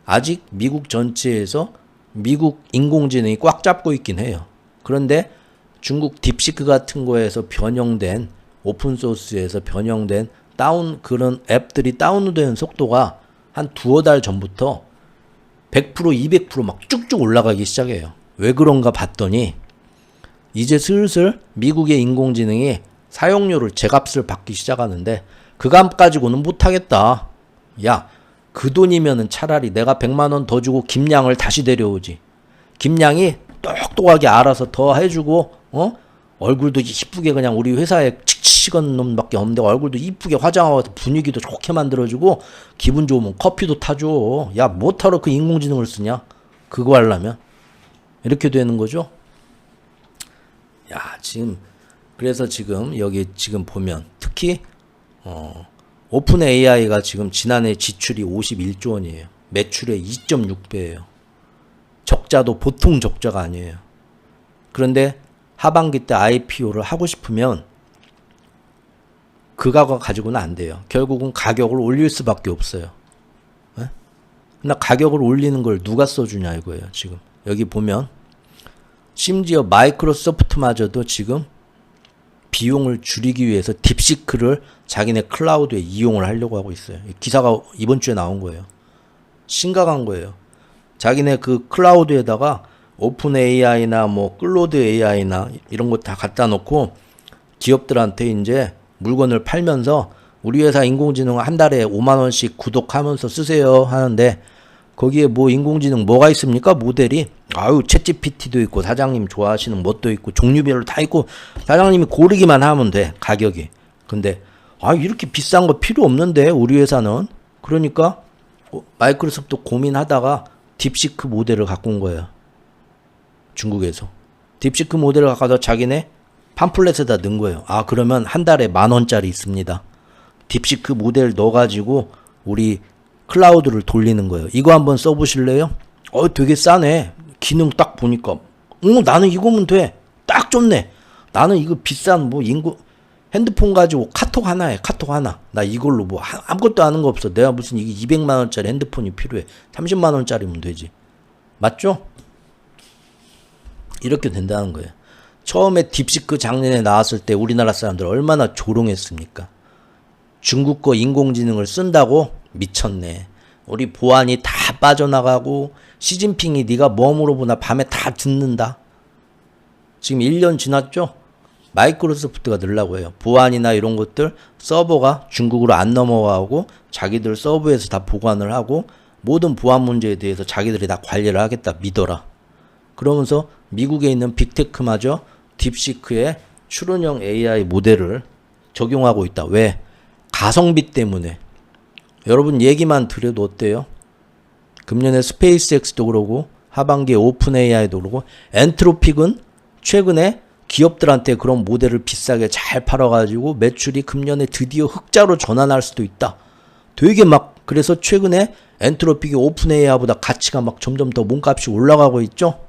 아직 미국 전체에서 미국 인공지능이 꽉 잡고 있긴 해요. 그런데 중국 딥시크 같은 거에서 변형된 오픈소스에서 변형된 그런 앱들이 다운되는 속도가 한 두어 달 전부터 100% 200%막 쭉쭉 올라가기 시작해요. 왜 그런가 봤더니 이제 슬슬 미국의 인공지능이 사용료를 제값을 받기 시작하는데 그 값 가지고는 못하겠다. 야, 그 돈이면은 차라리 내가 100만 원 더 주고 김양을 다시 데려오지. 김양이 똑똑하게 알아서 더 해주고 얼굴도 이쁘게 그냥 우리 회사에 칙칙한 놈밖에 없는데 얼굴도 이쁘게 화장하고 분위기도 좋게 만들어주고 기분 좋으면 커피도 타줘. 야, 뭐하러 그 인공지능을 쓰냐? 그거 하려면 이렇게 되는 거죠. 야, 그래서 지금 여기 지금 보면 특히 오픈 AI가 지금 지난해 지출이 51조 원이에요. 매출의 2.6배예요. 적자도 보통 적자가 아니에요. 그런데 하반기 때 IPO를 하고 싶으면 그거 가지고는 안 돼요. 결국은 가격을 올릴 수밖에 없어요. 나 가격을 올리는 걸 누가 써주냐 이거예요. 지금 여기 보면 심지어 마이크로소프트마저도 지금 비용을 줄이기 위해서 딥시크를 자기네 클라우드에 이용을 하려고 하고 있어요. 기사가 이번 주에 나온 거예요. 심각한 거예요. 자기네 그 클라우드에다가 오픈 AI나 뭐 클로드 AI나 이런 거 다 갖다 놓고 기업들한테 이제 물건을 팔면서 우리 회사 인공지능 한 달에 5만 원씩 구독하면서 쓰세요 하는데 거기에 뭐 인공지능 뭐가 있습니까? 모델이 챗GPT도 있고 사장님 좋아하시는 뭣도 있고 종류별로 다 있고 사장님이 고르기만 하면 돼 가격이. 근데 이렇게 비싼 거 필요 없는데 우리 회사는. 그러니까 마이크로소프트 고민하다가 딥시크 모델을 갖고 온 거예요. 중국에서 딥시크 모델을 갖다가 자기네 팜플렛에다 넣은 거예요. 그러면 한 달에 10,000원짜리 있습니다. 딥시크 모델 넣어가지고 우리 클라우드를 돌리는 거예요. 이거 한번 써보실래요? 되게 싸네. 기능 딱 보니까 나는 이거면 돼. 딱 좋네. 나는 이거 비싼 핸드폰 가지고 카톡 하나에 카톡 하나. 나 이걸로 아무것도 아는 거 없어. 내가 무슨 이게 200만 원짜리 핸드폰이 필요해. 30만 원짜리면 되지. 맞죠? 이렇게 된다는 거예요. 처음에 딥시크 작년에 나왔을 때 우리나라 사람들 얼마나 조롱했습니까? 중국 거 인공지능을 쓴다고? 미쳤네. 우리 보안이 다 빠져나가고 시진핑이 네가 뭐 물어보나 밤에 다 듣는다. 지금 1년 지났죠? 마이크로소프트가 넣으려고 해요. 보안이나 이런 것들 서버가 중국으로 안 넘어가고 자기들 서버에서 다 보관을 하고 모든 보안 문제에 대해서 자기들이 다 관리를 하겠다 믿어라. 그러면서 미국에 있는 빅테크마저 딥시크의 추론형 AI 모델을 적용하고 있다. 왜? 가성비 때문에. 여러분 얘기만 들어도 어때요? 금년에 스페이스X도 그러고 하반기에 오픈 AI도 그러고 엔트로픽은 최근에 기업들한테 그런 모델을 비싸게 잘 팔아가지고 매출이 금년에 드디어 흑자로 전환할 수도 있다. 되게 그래서 최근에 엔트로픽이 오픈 AI보다 가치가 점점 더 몸값이 올라가고 있죠.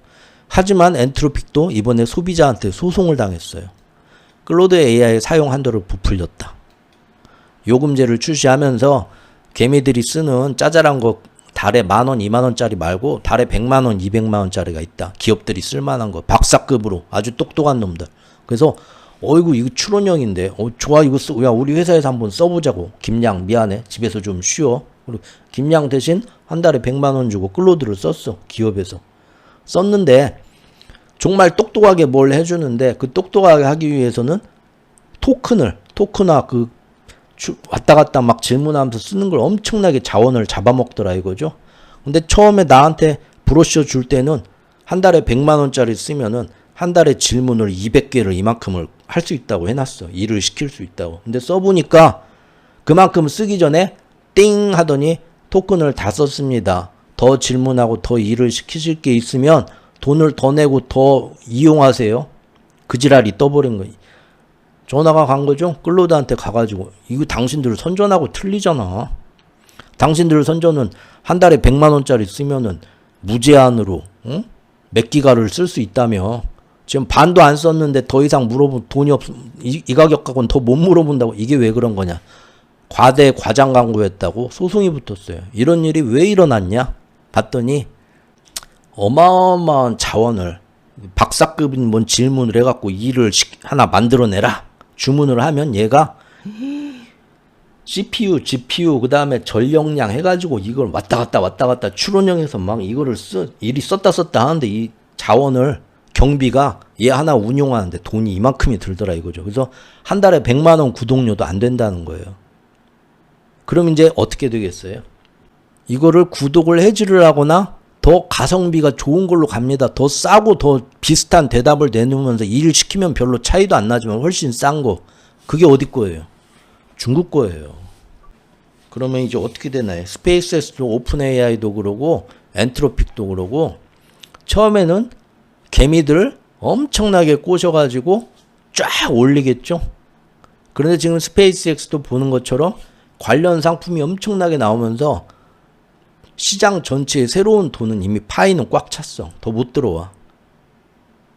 하지만 엔트로픽도 이번에 소비자한테 소송을 당했어요. 클로드 AI 사용 한도를 부풀렸다. 요금제를 출시하면서 개미들이 쓰는 짜잘한 거 달에 10,000원, 20,000원짜리 말고 달에 100만원, 200만원짜리가 있다. 기업들이 쓸만한 거. 박사급으로 아주 똑똑한 놈들. 그래서 이거 추론형인데 좋아 이거 야 우리 회사에서 한번 써보자고. 김양 미안해 집에서 좀 쉬어. 그리고 김양 대신 한 달에 100만원 주고 클로드를 썼어. 기업에서 썼는데 정말 똑똑하게 뭘 해주는데 그 똑똑하게 하기 위해서는 토크나 왔다 갔다 막 질문하면서 쓰는 걸 엄청나게 자원을 잡아먹더라 이거죠. 근데 처음에 나한테 브로셔 줄 때는 한 달에 100만 원짜리 쓰면은 한 달에 질문을 200개를 이만큼을 할 수 있다고 해놨어. 일을 시킬 수 있다고. 근데 써보니까 그만큼 쓰기 전에 띵 하더니 토큰을 다 썼습니다. 더 질문하고 더 일을 시키실 게 있으면 돈을 더 내고 더 이용하세요. 그 지랄이 떠버린 거예요. 전화가 간 거죠. 클로드한테 가가지고 이거 당신들 선전하고 틀리잖아. 당신들 선전은 한 달에 100만 원짜리 쓰면은 무제한으로 몇 기가를 쓸 수 있다며. 지금 반도 안 썼는데 더 이상 물어보면 돈이 이 가격 갖고는 더 못 물어본다고. 이게 왜 그런 거냐. 과대 과장 광고였다고 소송이 붙었어요. 이런 일이 왜 일어났냐 봤더니 어마어마한 자원을 박사급인 뭔 질문을 해갖고 일을 하나 만들어내라 주문을 하면 얘가 CPU, GPU 그 다음에 전력량 해가지고 이걸 왔다 갔다 추론형에서 막 이거를 일이 썼다 하는데 이 자원을 경비가 얘 하나 운용하는데 돈이 이만큼이 들더라 이거죠. 그래서 한 달에 100만 원 구독료도 안 된다는 거예요. 그럼 이제 어떻게 되겠어요? 이거를 구독을 해지를 하거나 더 가성비가 좋은 걸로 갑니다. 더 싸고 더 비슷한 대답을 내놓으면서 일 시키면 별로 차이도 안 나지만 훨씬 싼 거. 그게 어디 거예요? 중국 거예요. 그러면 이제 어떻게 되나요? 스페이스X도 오픈 AI도 그러고 엔트로픽도 그러고 처음에는 개미들 엄청나게 꼬셔가지고 쫙 올리겠죠. 그런데 지금 스페이스X도 보는 것처럼 관련 상품이 엄청나게 나오면서 시장 전체에 새로운 돈은 이미 파이는 꽉 찼어. 더 못 들어와.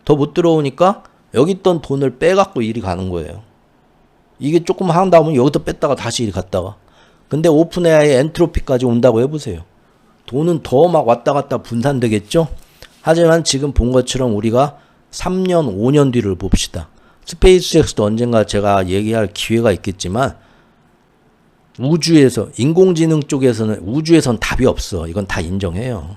더 못 들어오니까 여기 있던 돈을 빼갖고 일이 가는 거예요. 이게 조금 한다 하면 여기서 뺐다가 다시 일이 갔다가. 근데 오픈 AI 엔트로피까지 온다고 해보세요. 돈은 더 막 왔다 갔다 분산되겠죠. 하지만 지금 본 것처럼 우리가 3년, 5년 뒤를 봅시다. 스페이스X도 언젠가 제가 얘기할 기회가 있겠지만 우주에서 인공지능 쪽에서는 우주에선 답이 없어. 이건 다 인정해요.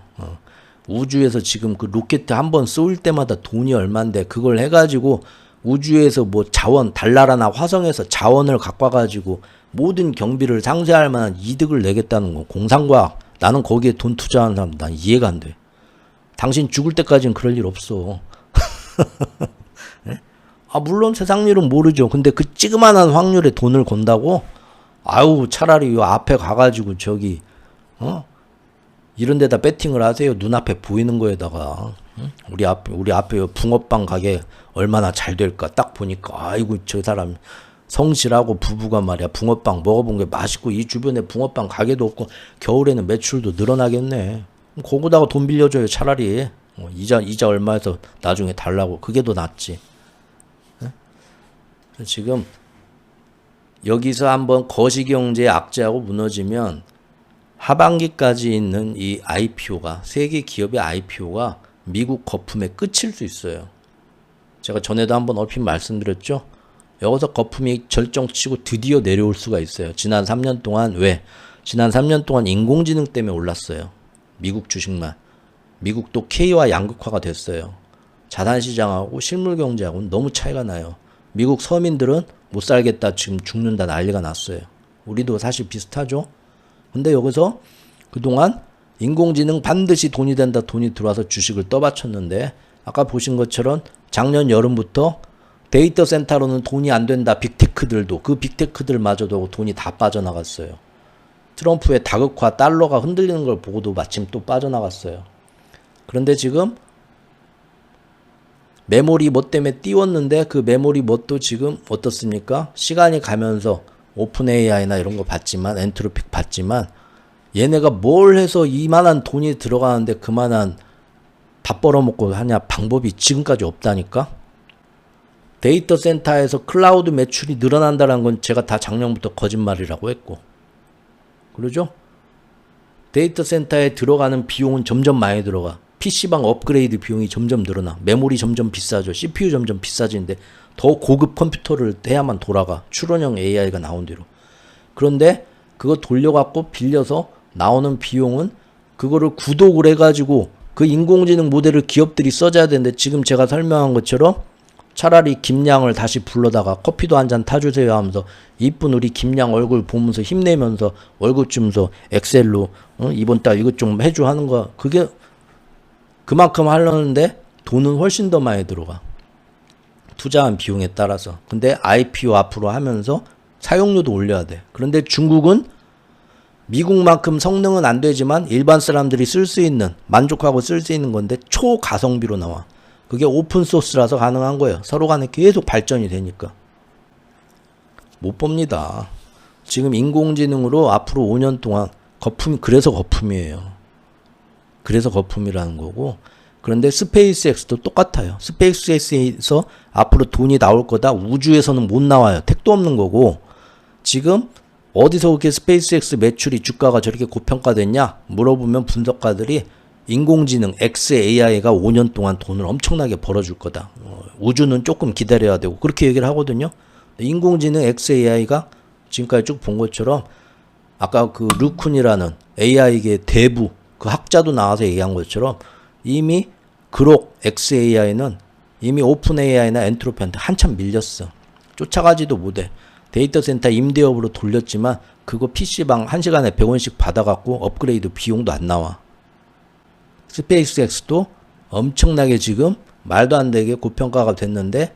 우주에서 지금 그 로켓 한번 쏠 때마다 돈이 얼만데 그걸 해가지고 우주에서 뭐 자원 달나라나 화성에서 자원을 갖고 와가지고 모든 경비를 상쇄할 만한 이득을 내겠다는 거 공상과학. 나는 거기에 돈 투자하는 사람 난 이해가 안 돼. 당신 죽을 때까지는 그럴 일 없어. 네? 물론 세상 일은 모르죠. 근데 그 찌그만한 확률에 돈을 건다고? 아유 차라리 요 앞에 가가지고 저기 이런 데다 배팅을 하세요. 눈앞에 보이는 거에다가 우리 앞에 붕어빵 가게 얼마나 잘 될까 딱 보니까 아이고 저 사람 성실하고 부부가 말이야 붕어빵 먹어본 게 맛있고 이 주변에 붕어빵 가게도 없고 겨울에는 매출도 늘어나겠네. 거기다가 돈 빌려줘요 차라리. 이자 얼마에서 나중에 달라고. 그게 더 낫지. 네? 지금 여기서 한번 거시경제 악재하고 무너지면 하반기까지 있는 이 IPO가 세계 기업의 IPO가 미국 거품의 끝일 수 있어요. 제가 전에도 한번 얼핏 말씀드렸죠. 여기서 거품이 절정치고 드디어 내려올 수가 있어요. 지난 3년 동안 왜? 지난 3년 동안 인공지능 때문에 올랐어요. 미국 주식만. 미국도 K와 양극화가 됐어요. 자산시장하고 실물경제하고는 너무 차이가 나요. 미국 서민들은 못 살겠다 지금 죽는다 난리가 났어요. 우리도 사실 비슷하죠. 근데 여기서 그동안 인공지능 반드시 돈이 된다 돈이 들어와서 주식을 떠받쳤는데 아까 보신 것처럼 작년 여름부터 데이터 센터로는 돈이 안 된다 빅테크들도 그 빅테크들마저도 돈이 다 빠져나갔어요. 트럼프의 다극화 달러가 흔들리는 걸 보고도 마침 또 빠져나갔어요. 그런데 지금 메모리 뭐 때문에 띄웠는데 그 메모리 뭣도 지금 어떻습니까? 시간이 가면서 오픈 AI나 이런 거 봤지만 엔트로픽 봤지만 얘네가 뭘 해서 이만한 돈이 들어가는데 그만한 밥 벌어먹고 하냐 방법이 지금까지 없다니까. 데이터 센터에서 클라우드 매출이 늘어난다는 건 제가 다 작년부터 거짓말이라고 했고 그러죠? 데이터 센터에 들어가는 비용은 점점 많이 들어가. PC방 업그레이드 비용이 점점 늘어나. 메모리 점점 비싸죠. CPU 점점 비싸지는데 더 고급 컴퓨터를 해야만 돌아가. 추론형 AI가 나온 대로. 그런데 그거 돌려갖고 빌려서 나오는 비용은 그거를 구독을 해가지고 그 인공지능 모델을 기업들이 써줘야 되는데 지금 제가 설명한 것처럼 차라리 김양을 다시 불러다가 커피도 한 잔 타주세요 하면서 이쁜 우리 김양 얼굴 보면서 힘내면서 월급 주면서 엑셀로 이번 달 이것 좀 해줘 하는 거, 그게 그만큼 하려는데 돈은 훨씬 더 많이 들어가. 투자한 비용에 따라서. 근데 IPO 앞으로 하면서 사용료도 올려야 돼. 그런데 중국은 미국만큼 성능은 안 되지만 일반 사람들이 쓸 수 있는, 만족하고 쓸 수 있는 건데 초가성비로 나와. 그게 오픈소스라서 가능한 거예요. 서로 간에 계속 발전이 되니까. 못 봅니다. 지금 인공지능으로 앞으로 5년 동안 그래서 거품이에요. 그래서 거품이라는 거고. 그런데 스페이스X도 똑같아요. 스페이스X에서 앞으로 돈이 나올 거다. 우주에서는 못 나와요. 택도 없는 거고. 지금 어디서 그렇게 스페이스X 매출이 주가가 저렇게 고평가됐냐 물어보면 분석가들이 인공지능 XAI가 5년 동안 돈을 엄청나게 벌어줄 거다. 우주는 조금 기다려야 되고 그렇게 얘기를 하거든요. 인공지능 XAI가 지금까지 쭉 본 것처럼 아까 그 르쿤이라는 AI계 대부 그 학자도 나와서 얘기한 것처럼 이미 그록 XAI는 이미 오픈 AI나 엔트로피한테 한참 밀렸어. 쫓아가지도 못해. 데이터 센터 임대업으로 돌렸지만 그거 PC방 1시간에 100원씩 받아갖고 업그레이드 비용도 안 나와. 스페이스X도 엄청나게 지금 말도 안 되게 고평가가 됐는데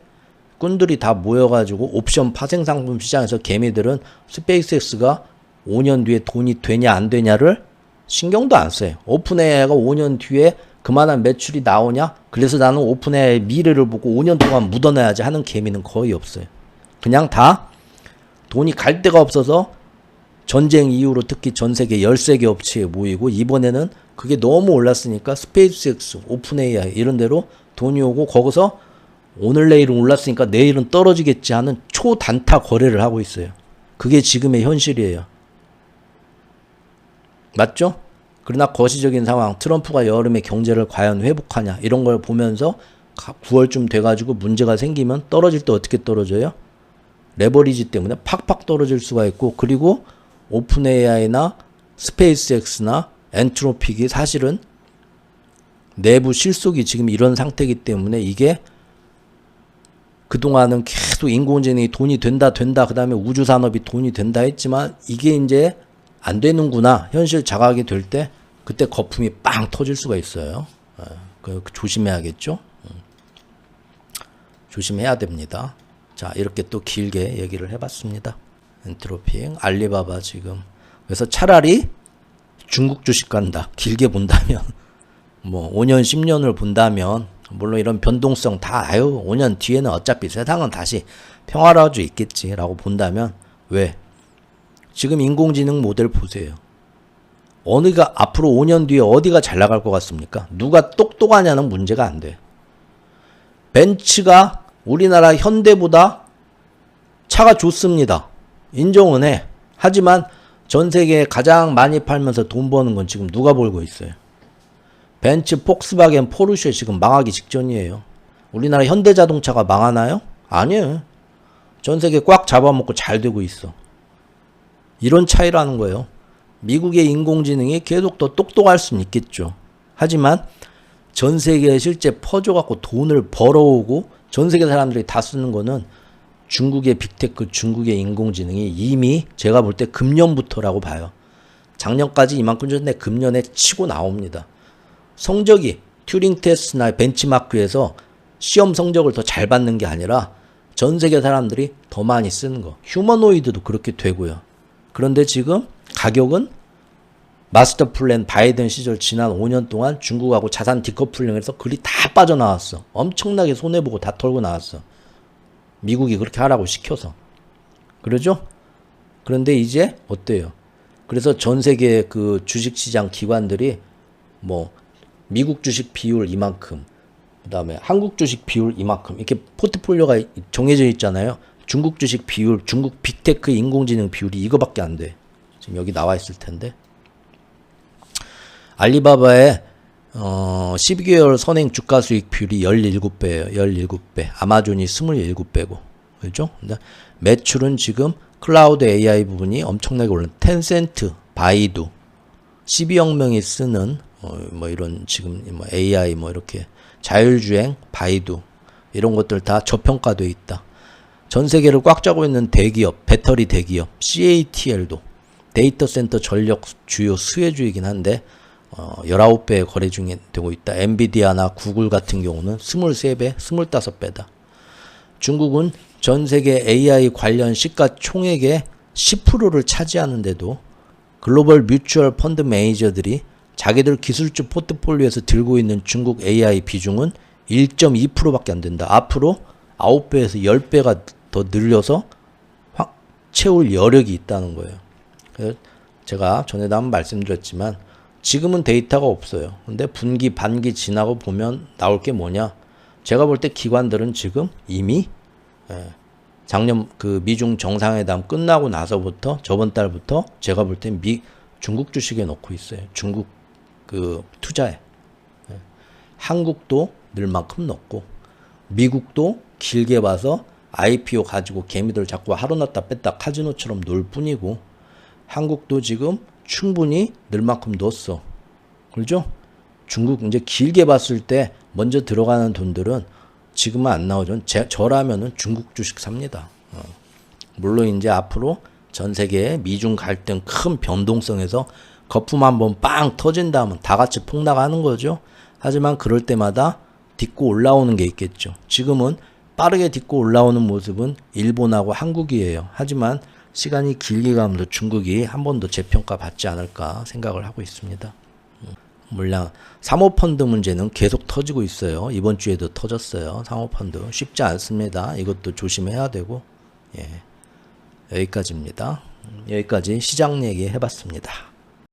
꾼들이 다 모여가지고 옵션 파생상품 시장에서 개미들은 스페이스X가 5년 뒤에 돈이 되냐 안 되냐를 신경도 안 써요. 오픈 AI가 5년 뒤에 그만한 매출이 나오냐? 그래서 나는 오픈 AI 미래를 보고 5년 동안 묻어놔야지 하는 개미는 거의 없어요. 그냥 다 돈이 갈 데가 없어서 전쟁 이후로 특히 전 세계 13개 업체에 모이고 이번에는 그게 너무 올랐으니까 스페이스X, 오픈 AI 이런 데로 돈이 오고 거기서 오늘 내일은 올랐으니까 내일은 떨어지겠지 하는 초단타 거래를 하고 있어요. 그게 지금의 현실이에요. 맞죠? 그러나 거시적인 상황, 트럼프가 여름에 경제를 과연 회복하냐 이런 걸 보면서 9월쯤 돼가지고 문제가 생기면 떨어질 때 어떻게 떨어져요? 레버리지 때문에 팍팍 떨어질 수가 있고, 그리고 오픈 AI나 스페이스X나 엔트로픽이 사실은 내부 실속이 지금 이런 상태이기 때문에 이게 그동안은 계속 인공지능이 돈이 된다 그 다음에 우주산업이 돈이 된다 했지만 이게 이제 안 되는구나 현실 자각이 될 때 그때 거품이 빵 터질 수가 있어요. 조심해야겠죠. 조심해야 됩니다. 자, 이렇게 또 길게 얘기를 해봤습니다. 엔트로픽, 알리바바 지금. 그래서 차라리 중국 주식 간다. 길게 본다면 뭐 5년 10년을 본다면 물론 이런 변동성 다 5년 뒤에는 어차피 세상은 다시 평화로워져 있겠지라고 본다면 왜? 지금 인공지능 모델 보세요. 어느가 앞으로 5년 뒤에 어디가 잘 나갈 것 같습니까? 누가 똑똑하냐는 문제가 안 돼. 벤츠가 우리나라 현대보다 차가 좋습니다. 인정은 해. 하지만 전 세계에 가장 많이 팔면서 돈 버는 건 지금 누가 벌고 있어요? 벤츠, 폭스바겐, 포르쉐 지금 망하기 직전이에요. 우리나라 현대자동차가 망하나요? 아니에요. 전 세계 꽉 잡아먹고 잘 되고 있어. 이런 차이라는 거예요. 미국의 인공지능이 계속 더 똑똑할 수는 있겠죠. 하지만 전 세계에 실제 퍼져갖고 돈을 벌어오고 전 세계 사람들이 다 쓰는 거는 중국의 빅테크, 중국의 인공지능이 이미 제가 볼 때 금년부터라고 봐요. 작년까지 이만큼 전에 금년에 치고 나옵니다. 성적이 튜링 테스트나 벤치마크에서 시험 성적을 더 잘 받는 게 아니라 전 세계 사람들이 더 많이 쓰는 거. 휴머노이드도 그렇게 되고요. 그런데 지금 가격은 마스터 플랜 바이든 시절 지난 5년 동안 중국하고 자산 디커플링에서 글이 다 빠져나왔어. 엄청나게 손해보고 다 털고 나왔어. 미국이 그렇게 하라고 시켜서. 그러죠? 그런데 이제 어때요? 그래서 전 세계 그 주식시장 기관들이 뭐 미국 주식 비율 이만큼, 그 다음에 한국 주식 비율 이만큼 이렇게 포트폴리오가 정해져 있잖아요. 중국 주식 비율, 중국 빅테크 인공지능 비율이 이거밖에 안 돼. 지금 여기 나와 있을 텐데. 알리바바의 12개월 선행 주가 수익 비율이 17배예요. 17배. 아마존이 27배고. 그렇죠? 매출은 지금 클라우드 AI 부분이 엄청나게 올랐는데 텐센트, 바이두, 12억 명이 쓰는 뭐 이런 지금 뭐 AI 뭐 이렇게 자율주행, 바이두 이런 것들 다 저평가돼 있다. 전 세계를 꽉 짜고 있는 대기업, 배터리 대기업, CATL도 데이터 센터 전력 주요 수혜주이긴 한데 19배에 거래 중에 되고 있다. 엔비디아나 구글 같은 경우는 23배, 25배다. 중국은 전 세계 AI 관련 시가총액의 10%를 차지하는데도 글로벌 뮤추얼 펀드 매니저들이 자기들 기술주 포트폴리오에서 들고 있는 중국 AI 비중은 1.2%밖에 안 된다. 앞으로 9배에서 10배가 더 늘려서 채울 여력이 있다는 거예요. 그래서 제가 전에도 한번 말씀드렸지만 지금은 데이터가 없어요. 근데 분기, 반기 지나고 보면 나올 게 뭐냐? 제가 볼 때 기관들은 지금 이미 작년 그 미중 정상회담 끝나고 나서부터 저번 달부터 제가 볼 때 중국 주식에 넣고 있어요. 중국 그 투자에. 한국도 늘 만큼 넣고 미국도 길게 봐서 IPO 가지고 개미들 자꾸 하루 넣었다 뺐다 카지노처럼 놀 뿐이고 한국도 지금 충분히 늘 만큼 넣었어. 그렇죠? 중국 이제 길게 봤을 때 먼저 들어가는 돈들은 지금은 안 나오죠. 저라면은 중국 주식 삽니다. 물론 이제 앞으로 전 세계의 미중 갈등 큰 변동성에서 거품 한번 빵 터진다면 다 같이 폭락하는 거죠. 하지만 그럴 때마다 딛고 올라오는 게 있겠죠. 지금은 빠르게 딛고 올라오는 모습은 일본하고 한국이에요. 하지만 시간이 길게 가면서 중국이 한 번 더 재평가 받지 않을까 생각을 하고 있습니다. 물량 사모펀드 문제는 계속 터지고 있어요. 이번 주에도 터졌어요. 사모펀드 쉽지 않습니다. 이것도 조심해야 되고 여기까지입니다. 여기까지 시장 얘기 해봤습니다.